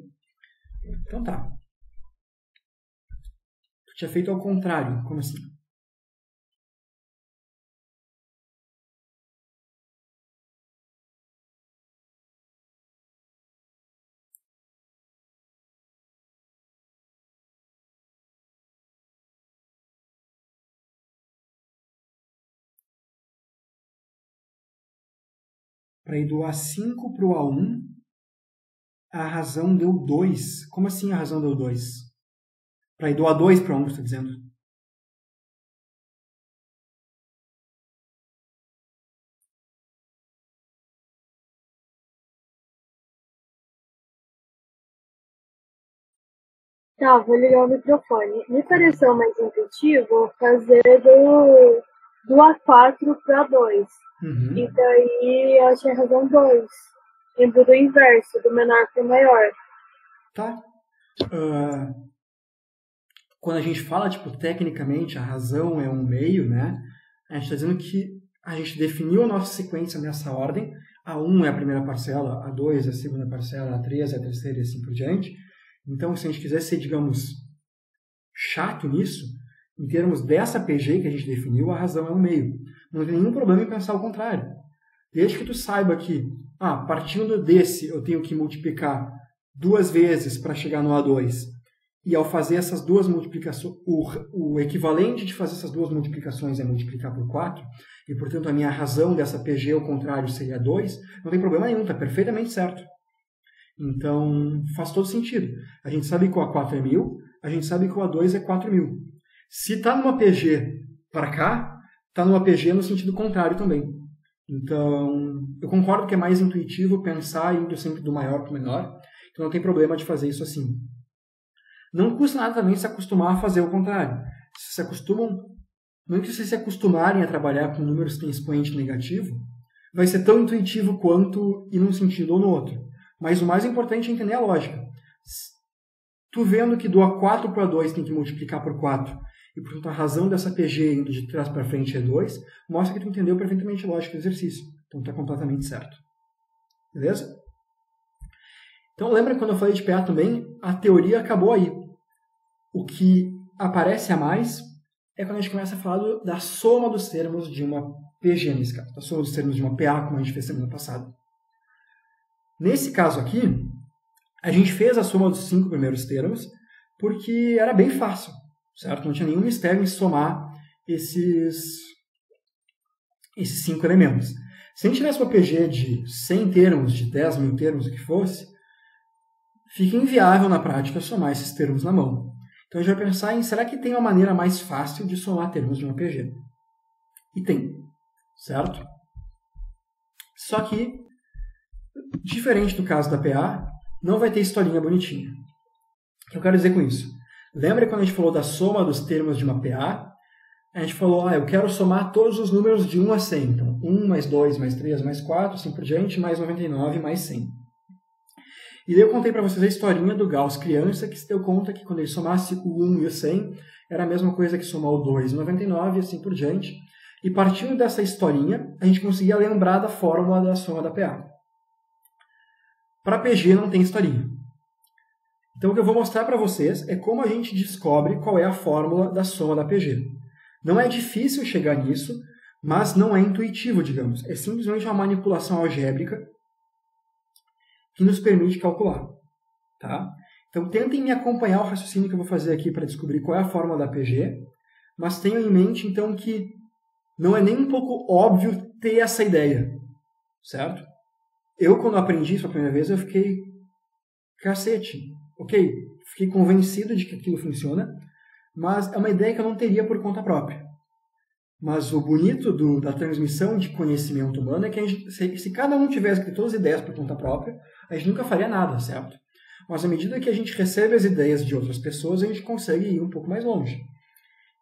Então tá. Tu tinha feito ao contrário. Como assim? Para ir do A5 para o A1, a razão deu 2. Como assim a razão deu 2? Para ir do A2 para o A1, você está dizendo?
Tá, vou ligar o microfone. Me pareceu mais intuitivo fazer do A4 para A2.
Uhum.
E daí eu achei a razão 2. Indo do inverso, do menor para o maior.
Tá. Quando a gente fala, tecnicamente, a razão é 1/2, né? A gente está dizendo que a gente definiu a nossa sequência nessa ordem. A1 é a primeira parcela, A2 é a segunda parcela, A3 é a terceira e assim por diante. Então, se a gente quiser ser, digamos, chato nisso, em termos dessa PG que a gente definiu, a razão é 1/2. Não tem nenhum problema em pensar o contrário. Desde que tu saiba que, partindo desse, eu tenho que multiplicar 2 vezes para chegar no A2. E ao fazer essas duas multiplicações, o equivalente de fazer essas duas multiplicações é multiplicar por 4, e portanto a minha razão dessa PG ao contrário seria 2, não tem problema nenhum, está perfeitamente certo. Então faz todo sentido. A gente sabe que o A4 é 1000, a gente sabe que o A2 é 4000. Se está numa PG para cá, está numa PG no sentido contrário também. Então, eu concordo que é mais intuitivo pensar indo sempre do maior para o menor, então não tem problema de fazer isso assim. Não custa nada também se acostumar a fazer o contrário. Se acostumam, não que vocês se acostumarem a trabalhar com números que têm expoente negativo, vai ser tão intuitivo quanto ir num sentido ou no outro. Mas o mais importante é entender a lógica. Tu vendo que do A4 para A2 tem que multiplicar por 4, e portanto a razão dessa PG indo de trás para frente é 2, mostra que tu entendeu perfeitamente a lógica do exercício. Então está completamente certo. Beleza? Então lembra quando eu falei de PA também? A teoria acabou aí. O que aparece a mais é quando a gente começa a falar da soma dos termos de uma PG nesse caso. Da soma dos termos de uma PA, como a gente fez semana passada. Nesse caso aqui, a gente fez a soma dos 5 primeiros termos porque era bem fácil, certo? Não tinha nenhum mistério em somar esses 5 elementos. Se a gente tivesse uma PG de 100 termos, de 10 mil termos, o que fosse, fica inviável na prática somar esses termos na mão. Então a gente vai pensar em, será que tem uma maneira mais fácil de somar termos de uma PG? E tem, certo? Só que, diferente do caso da PA, não vai ter historinha bonitinha. O que eu quero dizer com isso? Lembra quando a gente falou da soma dos termos de uma PA? A gente falou, eu quero somar todos os números de 1 a 100. Então, 1 mais 2 mais 3 mais 4, assim por diante, mais 99 mais 100. E daí eu contei para vocês a historinha do Gauss criança, que se deu conta que quando ele somasse o 1 e o 100, era a mesma coisa que somar o 2 e o 99, e assim por diante. E partindo dessa historinha, a gente conseguia lembrar da fórmula da soma da PA. Para PG não tem historinha. Então o que eu vou mostrar para vocês é como a gente descobre qual é a fórmula da soma da PG. Não é difícil chegar nisso, mas não é intuitivo, digamos. É simplesmente uma manipulação algébrica que nos permite calcular. Tá? Então tentem me acompanhar o raciocínio que eu vou fazer aqui para descobrir qual é a fórmula da PG, mas tenham em mente então que não é nem um pouco óbvio ter essa ideia. Certo? Eu, quando aprendi isso a primeira vez, eu fiquei, cacete, ok, fiquei convencido de que aquilo funciona, mas é uma ideia que eu não teria por conta própria. Mas o bonito da transmissão de conhecimento humano é que a gente, se cada um tivesse todas as ideias por conta própria, a gente nunca faria nada, certo? Mas à medida que a gente recebe as ideias de outras pessoas, a gente consegue ir um pouco mais longe.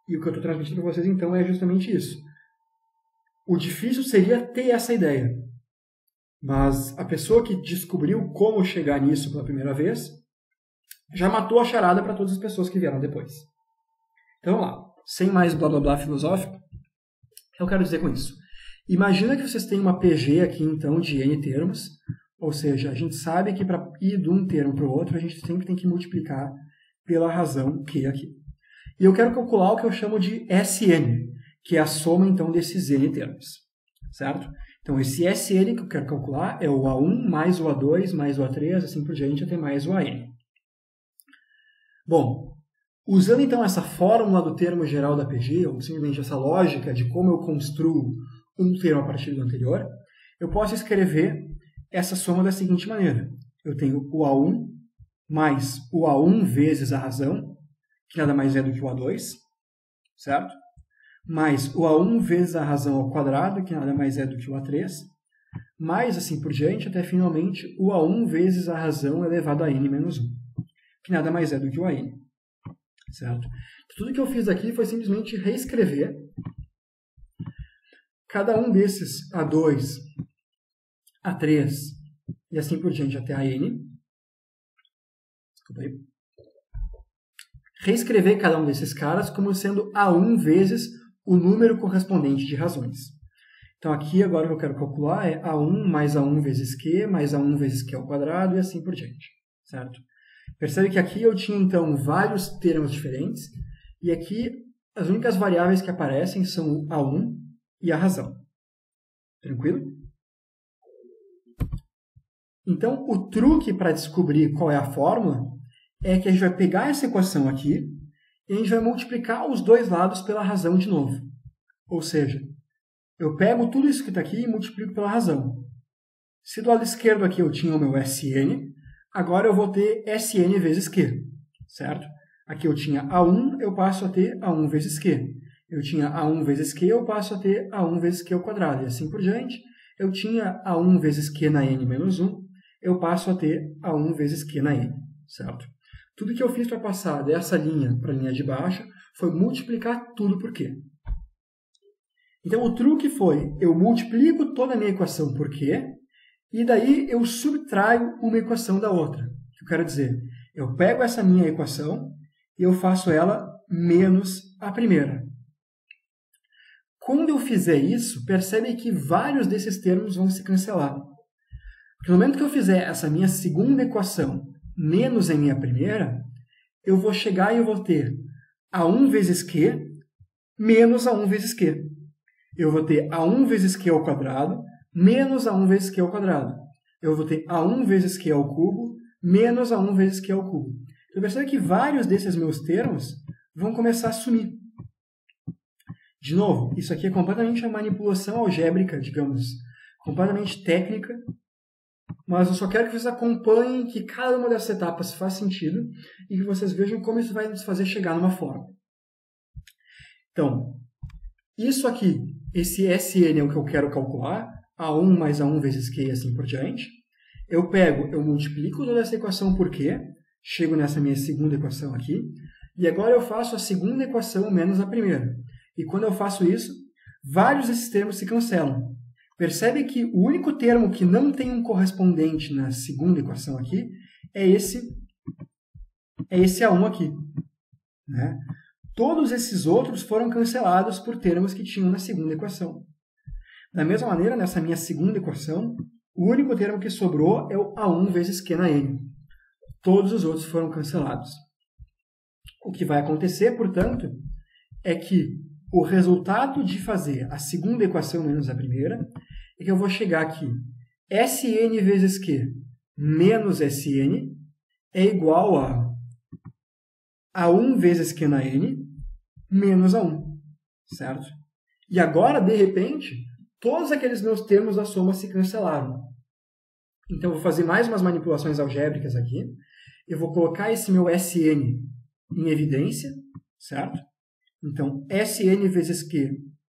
E o que eu estou transmitindo para vocês, então, é justamente isso. O difícil seria ter essa ideia. Mas a pessoa que descobriu como chegar nisso pela primeira vez já matou a charada para todas as pessoas que vieram depois. Então, vamos lá. Sem mais blá blá blá filosófico, eu quero dizer com isso. Imagina que vocês têm uma PG aqui, então, de N termos, ou seja, a gente sabe que para ir de um termo para o outro, a gente sempre tem que multiplicar pela razão Q aqui. E eu quero calcular o que eu chamo de SN, que é a soma, então, desses N termos. Certo? Então, esse SN que eu quero calcular é o A1 mais o A2 mais o A3, assim por diante, até mais o AN. Bom, usando então essa fórmula do termo geral da PG, ou simplesmente essa lógica de como eu construo um termo a partir do anterior, eu posso escrever essa soma da seguinte maneira. Eu tenho o A1 mais o A1 vezes a razão, que nada mais é do que o A2, certo? Mais o A1 vezes a razão ao quadrado, que nada mais é do que o A3, mais assim por diante, até finalmente o A1 vezes a razão elevado a N menos 1, que nada mais é do que o AN. Certo? Tudo que eu fiz aqui foi simplesmente reescrever cada um desses A2, A3 e assim por diante até a N. Desculpa aí. Reescrever cada um desses caras como sendo A1 vezes o número correspondente de razões. Então aqui agora o que eu quero calcular é A1 mais A1 vezes Q mais A1 vezes Q ao quadrado e assim por diante. Certo? Percebe que aqui eu tinha então vários termos diferentes e aqui as únicas variáveis que aparecem são o A1 e a razão. Tranquilo? Então, o truque para descobrir qual é a fórmula é que a gente vai pegar essa equação aqui e a gente vai multiplicar os dois lados pela razão de novo. Ou seja, eu pego tudo isso que está aqui e multiplico pela razão. Se do lado esquerdo aqui eu tinha o meu Sn, agora eu vou ter Sn vezes Q, certo? Aqui eu tinha A1, eu passo a ter A1 vezes Q. Eu tinha A1 vezes Q, eu passo a ter A1 vezes Q ao quadrado, e assim por diante. Eu tinha A1 vezes Q na N menos 1, eu passo a ter A1 vezes Q na N, certo? Tudo que eu fiz para passar dessa linha para a linha de baixo foi multiplicar tudo por Q. Então, o truque foi, eu multiplico toda a minha equação por Q, e daí eu subtraio uma equação da outra. O que eu quero dizer? Eu pego essa minha equação e eu faço ela menos a primeira. Quando eu fizer isso, percebe que vários desses termos vão se cancelar. Porque no momento que eu fizer essa minha segunda equação menos a minha primeira, eu vou chegar e eu vou ter A1 vezes Q menos A1 vezes Q. Eu vou ter A1 vezes Q ao quadrado menos A1 vezes Q ao quadrado. Eu vou ter A1 vezes Q ao cubo menos A1 vezes Q ao cubo. Então, percebe que vários desses meus termos vão começar a sumir. De novo, isso aqui é completamente uma manipulação algébrica, digamos, completamente técnica, mas eu só quero que vocês acompanhem que cada uma dessas etapas faz sentido e que vocês vejam como isso vai nos fazer chegar numa fórmula. Então, isso aqui, esse Sn é o que eu quero calcular, A1 mais A1 vezes Q e assim por diante. Eu pego, eu multiplico toda essa equação por Q, chego nessa minha segunda equação aqui, e agora eu faço a segunda equação menos a primeira. E quando eu faço isso, vários desses termos se cancelam. Percebe que o único termo que não tem um correspondente na segunda equação aqui é esse A1 aqui, né? Todos esses outros foram cancelados por termos que tinham na segunda equação. Da mesma maneira, nessa minha segunda equação, o único termo que sobrou é o A1 vezes Q na N. Todos os outros foram cancelados. O que vai acontecer, portanto, é que o resultado de fazer a segunda equação menos a primeira é que eu vou chegar aqui. Sn vezes Q menos Sn é igual a A1 vezes Q na N menos A1, certo? E agora, de repente, todos aqueles meus termos da soma se cancelaram. Então, eu vou fazer mais umas manipulações algébricas aqui. Eu vou colocar esse meu Sn em evidência, certo? Então, Sn vezes Q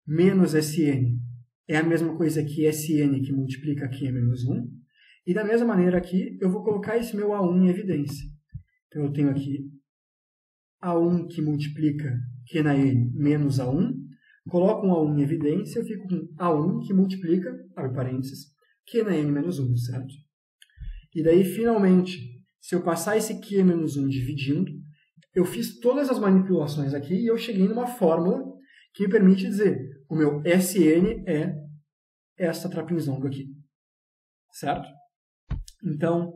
menos Sn é a mesma coisa que Sn que multiplica Q menos 1. E da mesma maneira aqui, eu vou colocar esse meu A1 em evidência. Então, eu tenho aqui A1 que multiplica Q na N menos A1. Coloco um A1 em evidência, eu fico com A1 que multiplica, abre parênteses, Q na N menos 1, certo? E daí, finalmente, se eu passar esse Q menos 1 dividindo, eu fiz todas as manipulações aqui e eu cheguei numa fórmula que me permite dizer o meu Sn é essa trapinzonga aqui, certo? Então,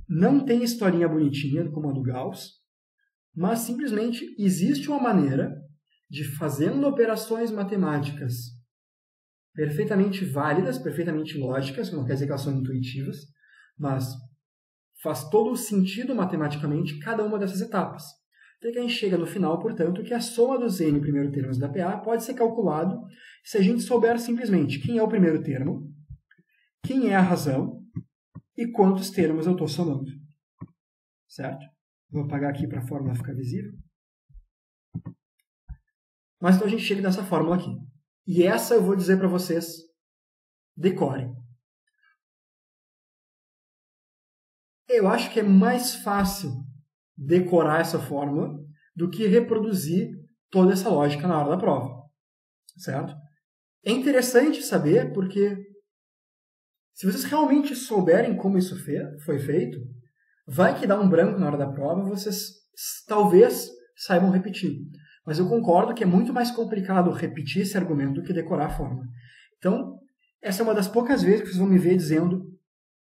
não tem historinha bonitinha como a do Gauss, mas simplesmente existe uma maneira de, fazendo operações matemáticas perfeitamente válidas, perfeitamente lógicas, não quer dizer que elas são intuitivas, mas faz todo o sentido matematicamente cada uma dessas etapas. Até que a gente chega no final, portanto, que a soma dos n primeiro termos da PA pode ser calculado se a gente souber simplesmente quem é o primeiro termo, quem é a razão e quantos termos eu estou somando. Certo? Vou apagar aqui para a fórmula ficar visível. Mas então a gente chega nessa fórmula aqui. E essa eu vou dizer para vocês, decorem. Eu acho que é mais fácil decorar essa fórmula do que reproduzir toda essa lógica na hora da prova. Certo? É interessante saber porque se vocês realmente souberem como isso foi feito, vai que dá um branco na hora da prova, vocês talvez saibam repetir. Mas eu concordo que é muito mais complicado repetir esse argumento do que decorar a fórmula. Então, essa é uma das poucas vezes que vocês vão me ver dizendo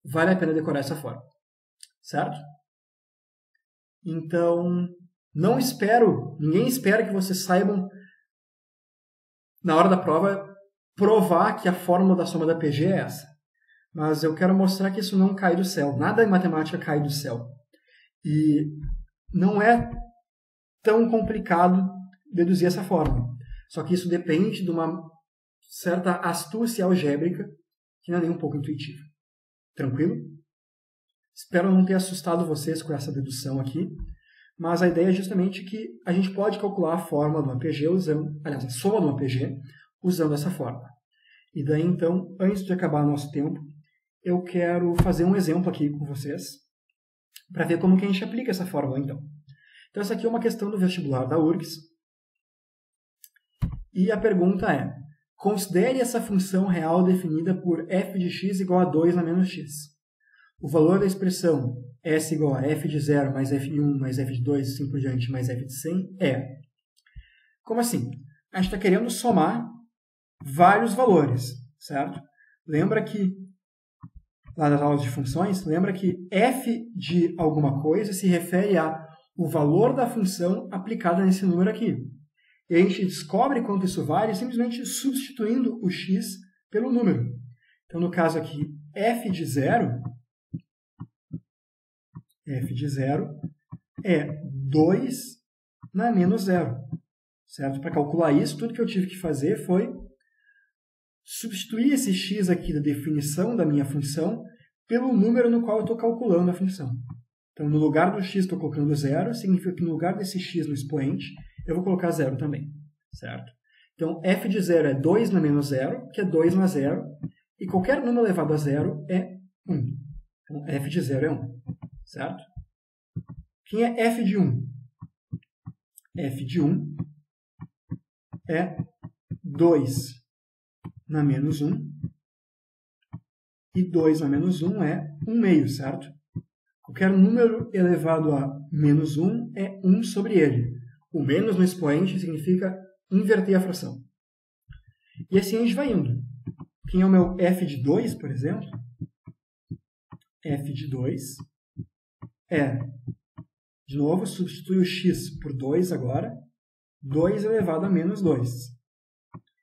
vale a pena decorar essa fórmula. Certo? Então, ninguém espera que vocês saibam na hora da prova provar que a fórmula da soma da PG é essa. Mas eu quero mostrar que isso não cai do céu. Nada em matemática cai do céu. E não é tão complicado deduzir essa fórmula. Só que isso depende de uma certa astúcia algébrica que não é nem um pouco intuitiva. Tranquilo? Espero não ter assustado vocês com essa dedução aqui, mas a ideia é justamente que a gente pode calcular a fórmula do APG usando, aliás, a soma do APG usando essa fórmula. E daí, então, antes de acabar nosso tempo, eu quero fazer um exemplo aqui com vocês para ver como que a gente aplica essa fórmula, então. Então, essa aqui é uma questão do vestibular da URGS. E a pergunta é: considere essa função real definida por f de x igual a 2 na menos x. O valor da expressão s igual a f de 0 mais f de 1 mais f de 2, assim por diante, mais f de 100 é... Como assim? A gente está querendo somar vários valores, certo? Lembra que, lá nas aulas de funções, lembra que f de alguma coisa se refere ao valor da função aplicada nesse número aqui. E a gente descobre quanto isso vale simplesmente substituindo o x pelo número. Então, no caso aqui, f de 0 é 2 na menos 0. Certo? Para calcular isso, tudo que eu tive que fazer foi substituir esse x aqui da definição da minha função pelo número no qual eu estou calculando a função. Então, no lugar do x estou colocando 0, significa que no lugar desse x no expoente, eu vou colocar 0 também. Certo? Então, f de 0 é 2 na menos 0, que é 2 na 0, e qualquer número elevado a 0 é 1. Então, f de 0 é 1. Certo? Quem é f de 1? F de 1 é 2 na menos 1, e 2 na menos 1 é 1 meio, certo? Qualquer número elevado a menos 1 é 1 sobre ele. O menos no expoente significa inverter a fração. E assim a gente vai indo. Quem é o meu f de 2, por exemplo? F de 2 é, de novo, substitui o x por 2 agora, 2 elevado a menos 2.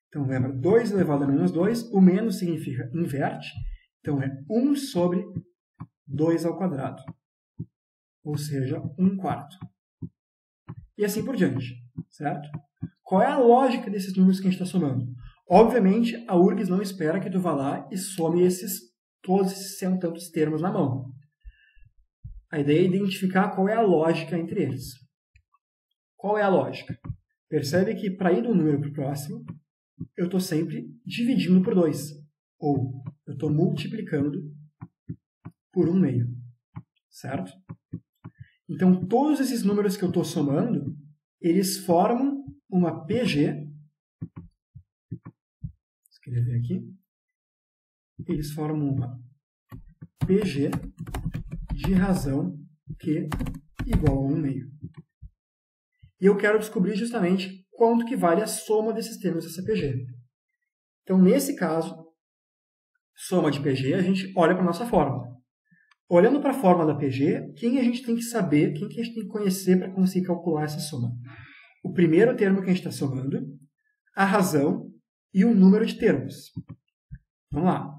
Então, lembra, 2 elevado a menos 2, o menos significa inverte, então é 1 sobre 2 ao quadrado, ou seja, 1 quarto. E assim por diante, certo? Qual é a lógica desses números que a gente está somando? Obviamente, a URGS não espera que tu vá lá e some todos esses cento e tantos termos na mão. A ideia é identificar qual é a lógica entre eles. Qual é a lógica? Percebe que para ir de um número para o próximo, eu estou sempre dividindo por 2. Ou eu estou multiplicando por 1 meio. Certo? Então, todos esses números que eu estou somando, eles formam uma PG. Vou escrever aqui. Eles formam uma PG de razão Q igual a 1 meio. E eu quero descobrir justamente quanto que vale a soma desses termos dessa PG. Então, nesse caso, soma de PG, a gente olha para a nossa fórmula. Olhando para a fórmula da PG, quem a gente tem que saber, quem que a gente tem que conhecer para conseguir calcular essa soma? O primeiro termo que a gente está somando, a razão e o número de termos. Vamos lá.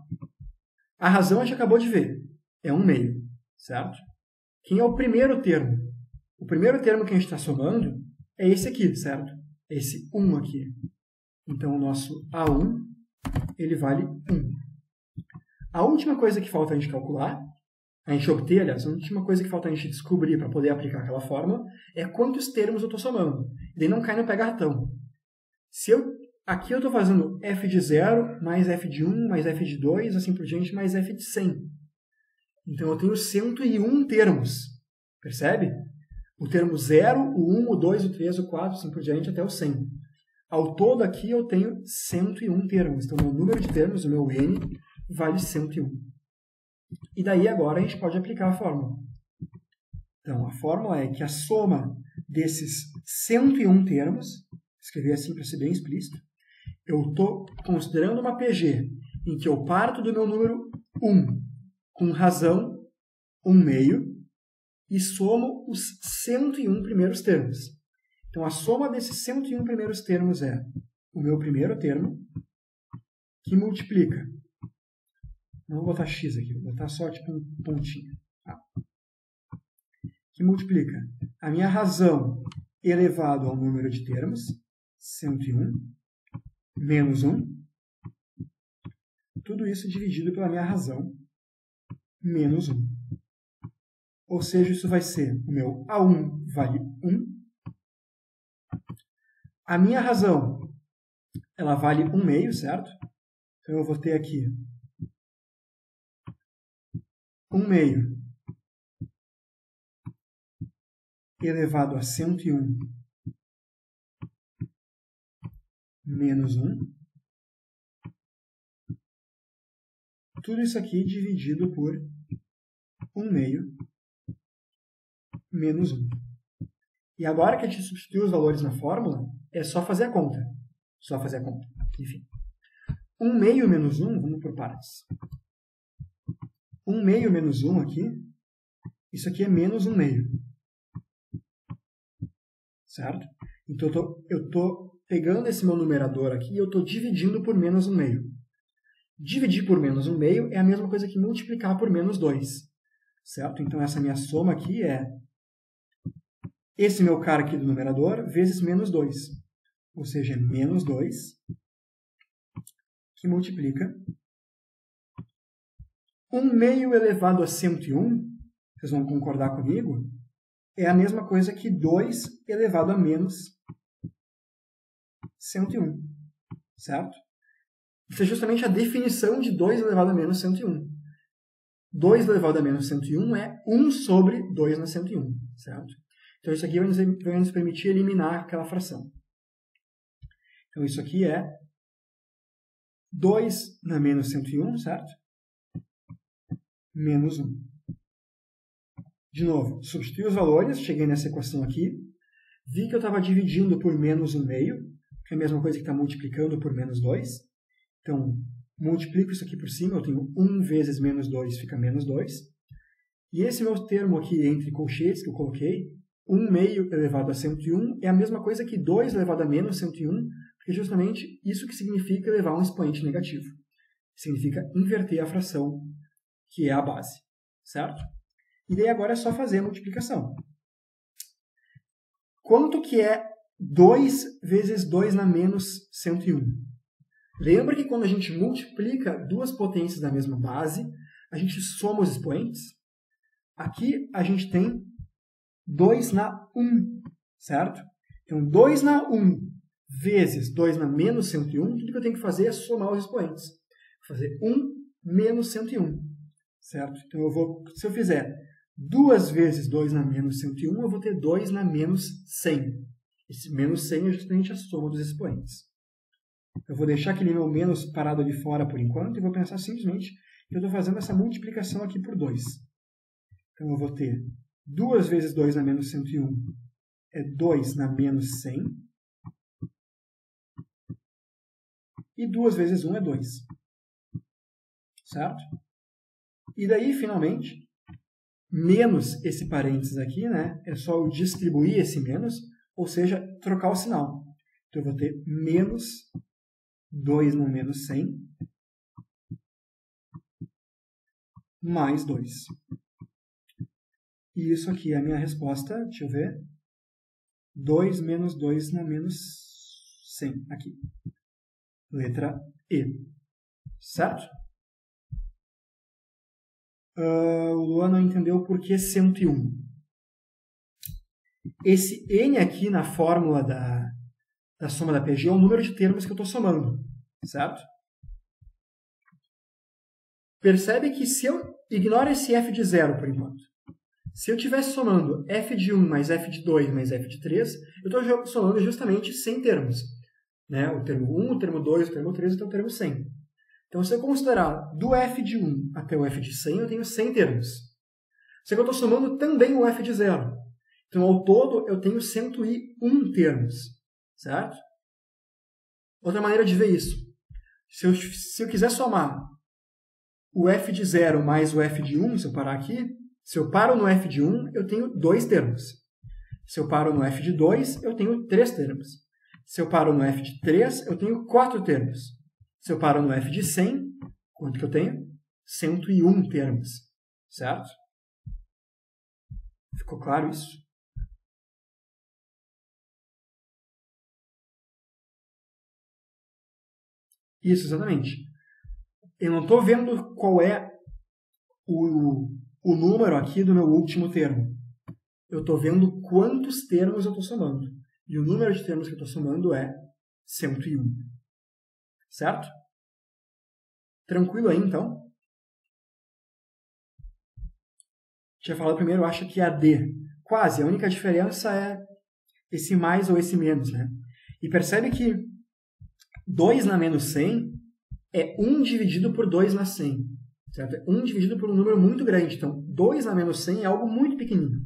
A razão a gente acabou de ver, é 1 meio, certo? Quem é o primeiro termo? O primeiro termo que a gente está somando é esse aqui, certo? É esse 1 aqui. Então, o nosso A1, ele vale 1. A última coisa que falta a gente calcular, a gente obter, aliás, a última coisa que falta a gente descobrir para poder aplicar aquela fórmula é quantos termos eu estou somando. E daí não cai no pega-ratão. Aqui eu estou fazendo f de 0 mais f de 1 mais f de 2, assim por diante, mais f de 100. Então eu tenho 101 termos. Percebe? O termo 0, o 1, o 2, o 3, o 4, assim por diante, até o 100. Ao todo aqui eu tenho 101 termos. Então, meu número de termos, o meu n, vale 101. E daí agora a gente pode aplicar a fórmula. Então, a fórmula é que a soma desses 101 termos, escrever assim para ser bem explícito, eu estou considerando uma PG em que eu parto do meu número 1 com razão 1 meio e somo os 101 primeiros termos. Então, a soma desses 101 primeiros termos é o meu primeiro termo que multiplica. Não vou botar x aqui, vou botar só tipo um pontinho. Tá? Que multiplica a minha razão elevado ao número de termos, 101, menos 1. Tudo isso dividido pela minha razão, menos 1. Ou seja, isso vai ser o meu A1 vale 1. A minha razão, ela vale 1 meio, certo? Então eu vou ter aqui 1 meio elevado a 101 menos 1. Tudo isso aqui dividido por 1 meio menos 1. E agora que a gente substituiu os valores na fórmula, é só fazer a conta. Só fazer a conta. Enfim. 1 meio menos 1, vamos por partes. 1 meio menos 1 aqui, isso aqui é menos 1 meio. Certo? Então eu estou pegando esse meu numerador aqui e eu estou dividindo por menos 1 meio. Dividir por menos 1 meio é a mesma coisa que multiplicar por menos 2. Certo? Então essa minha soma aqui é esse meu cara aqui do numerador vezes menos 2. Ou seja, é menos 2 que multiplica 1 meio elevado a 101, vocês vão concordar comigo, é a mesma coisa que 2 elevado a menos 101. Certo? Isso é justamente a definição de 2 elevado a menos 101. 2 elevado a menos 101 é 1 sobre 2 na 101. Certo? Então isso aqui vai nos permitir eliminar aquela fração. Então isso aqui é 2 na menos 101, certo? Menos 1. De novo, substituí os valores, cheguei nessa equação aqui, vi que eu estava dividindo por menos 1 meio, que é a mesma coisa que está multiplicando por menos 2. Então, multiplico isso aqui por cima, eu tenho 1 vezes menos 2, fica menos 2. E esse meu termo aqui entre colchetes que eu coloquei, 1 meio elevado a 101, é a mesma coisa que 2 elevado a menos 101, porque justamente isso que significa elevar um expoente negativo. Significa inverter a fração, que é a base. Certo? E daí agora é só fazer a multiplicação. Quanto que é 2 vezes 2 na menos 101? Lembra que quando a gente multiplica duas potências da mesma base, a gente soma os expoentes? Aqui a gente tem 2 na 1, certo? Então 2 na 1 vezes 2 na menos 101, tudo que eu tenho que fazer é somar os expoentes. Vou fazer 1 menos 101, certo? Então se eu fizer 2 vezes 2 na menos 101, eu vou ter 2 na menos 100. Esse menos 100 é justamente a soma dos expoentes. Eu vou deixar aquele meu menos parado ali fora por enquanto e vou pensar simplesmente que eu estou fazendo essa multiplicação aqui por 2. Então eu vou ter 2 vezes 2 na menos 101 é 2 na menos 100. E 2 vezes 1 é 2. Certo? E daí, finalmente, menos esse parênteses aqui, né? É só eu distribuir esse menos, ou seja, trocar o sinal. Então eu vou ter menos 2 no menos 100 mais 2. E isso aqui é a minha resposta, deixa eu ver, 2 menos 2 na menos 100, aqui. Letra E. Certo? O Luan não entendeu por que 101. Esse N aqui na fórmula da soma da PG é o número de termos que eu estou somando. Certo? Percebe que se eu ignoro esse f de 0 por enquanto. Se eu estivesse somando f de 1 mais f de 2 mais f de 3, eu estou somando justamente 100 termos. Né? O termo 1, o termo 2, o termo 3 e o termo 100. Então, se eu considerar do f de 1 até o f de 100, eu tenho 100 termos. Só que eu estou somando também o f de 0. Então, ao todo, eu tenho 101 termos. Certo? Outra maneira de ver isso. Se eu quiser somar o f de 0 mais o f de 1, se eu parar aqui, se eu paro no f de 1, eu tenho 2 termos. Se eu paro no f de 2, eu tenho 3 termos. Se eu paro no f de 3, eu tenho 4 termos. Se eu paro no f de 100, quanto que eu tenho? 101 termos, certo? Ficou claro isso? Isso, exatamente. Eu não estou vendo qual é o número aqui do meu último termo. Eu estou vendo quantos termos eu estou somando. E o número de termos que eu estou somando é 101. Certo? Tranquilo aí, então? Tinha falado primeiro, eu acho que é a D. Quase. A única diferença é esse mais ou esse menos, né? E percebe que 2 na menos 100 é 1 dividido por 2 na 100. Certo? É 1 dividido por um número muito grande. Então, 2 na menos 100 é algo muito pequenininho.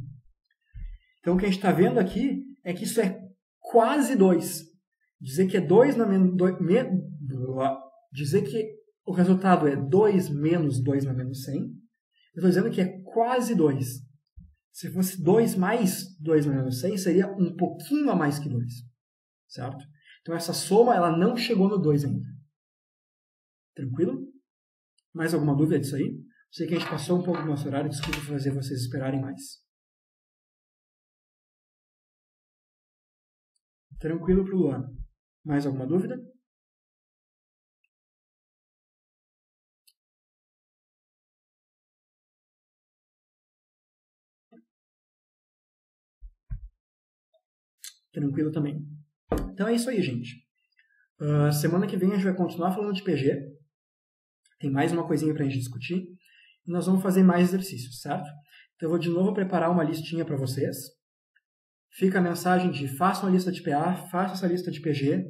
Então, o que a gente está vendo aqui é que isso é quase 2. Dizer que é 2 na menos 2... Dizer que o resultado é 2 menos 2 na menos 100. Eu estou dizendo que é quase 2. Se fosse 2 mais 2 na menos 100, seria um pouquinho a mais que 2. Certo? Então, essa soma ela não chegou no 2 ainda. Tranquilo? Mais alguma dúvida disso aí? Sei que a gente passou um pouco do nosso horário, desculpa fazer vocês esperarem mais. Tranquilo para o Luan. Mais alguma dúvida? Tranquilo também. Então é isso aí, gente. Semana que vem a gente vai continuar falando de PG. Tem mais uma coisinha para a gente discutir. E nós vamos fazer mais exercícios, certo? Então eu vou de novo preparar uma listinha para vocês. Fica a mensagem de façam a lista de PA, façam essa lista de PG,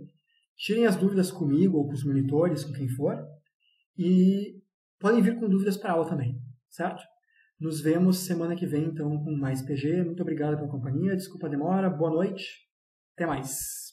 tirem as dúvidas comigo ou com os monitores, com quem for, e podem vir com dúvidas para a aula também, certo? Nos vemos semana que vem, então, com mais PG. Muito obrigado pela companhia, desculpa a demora, boa noite, até mais.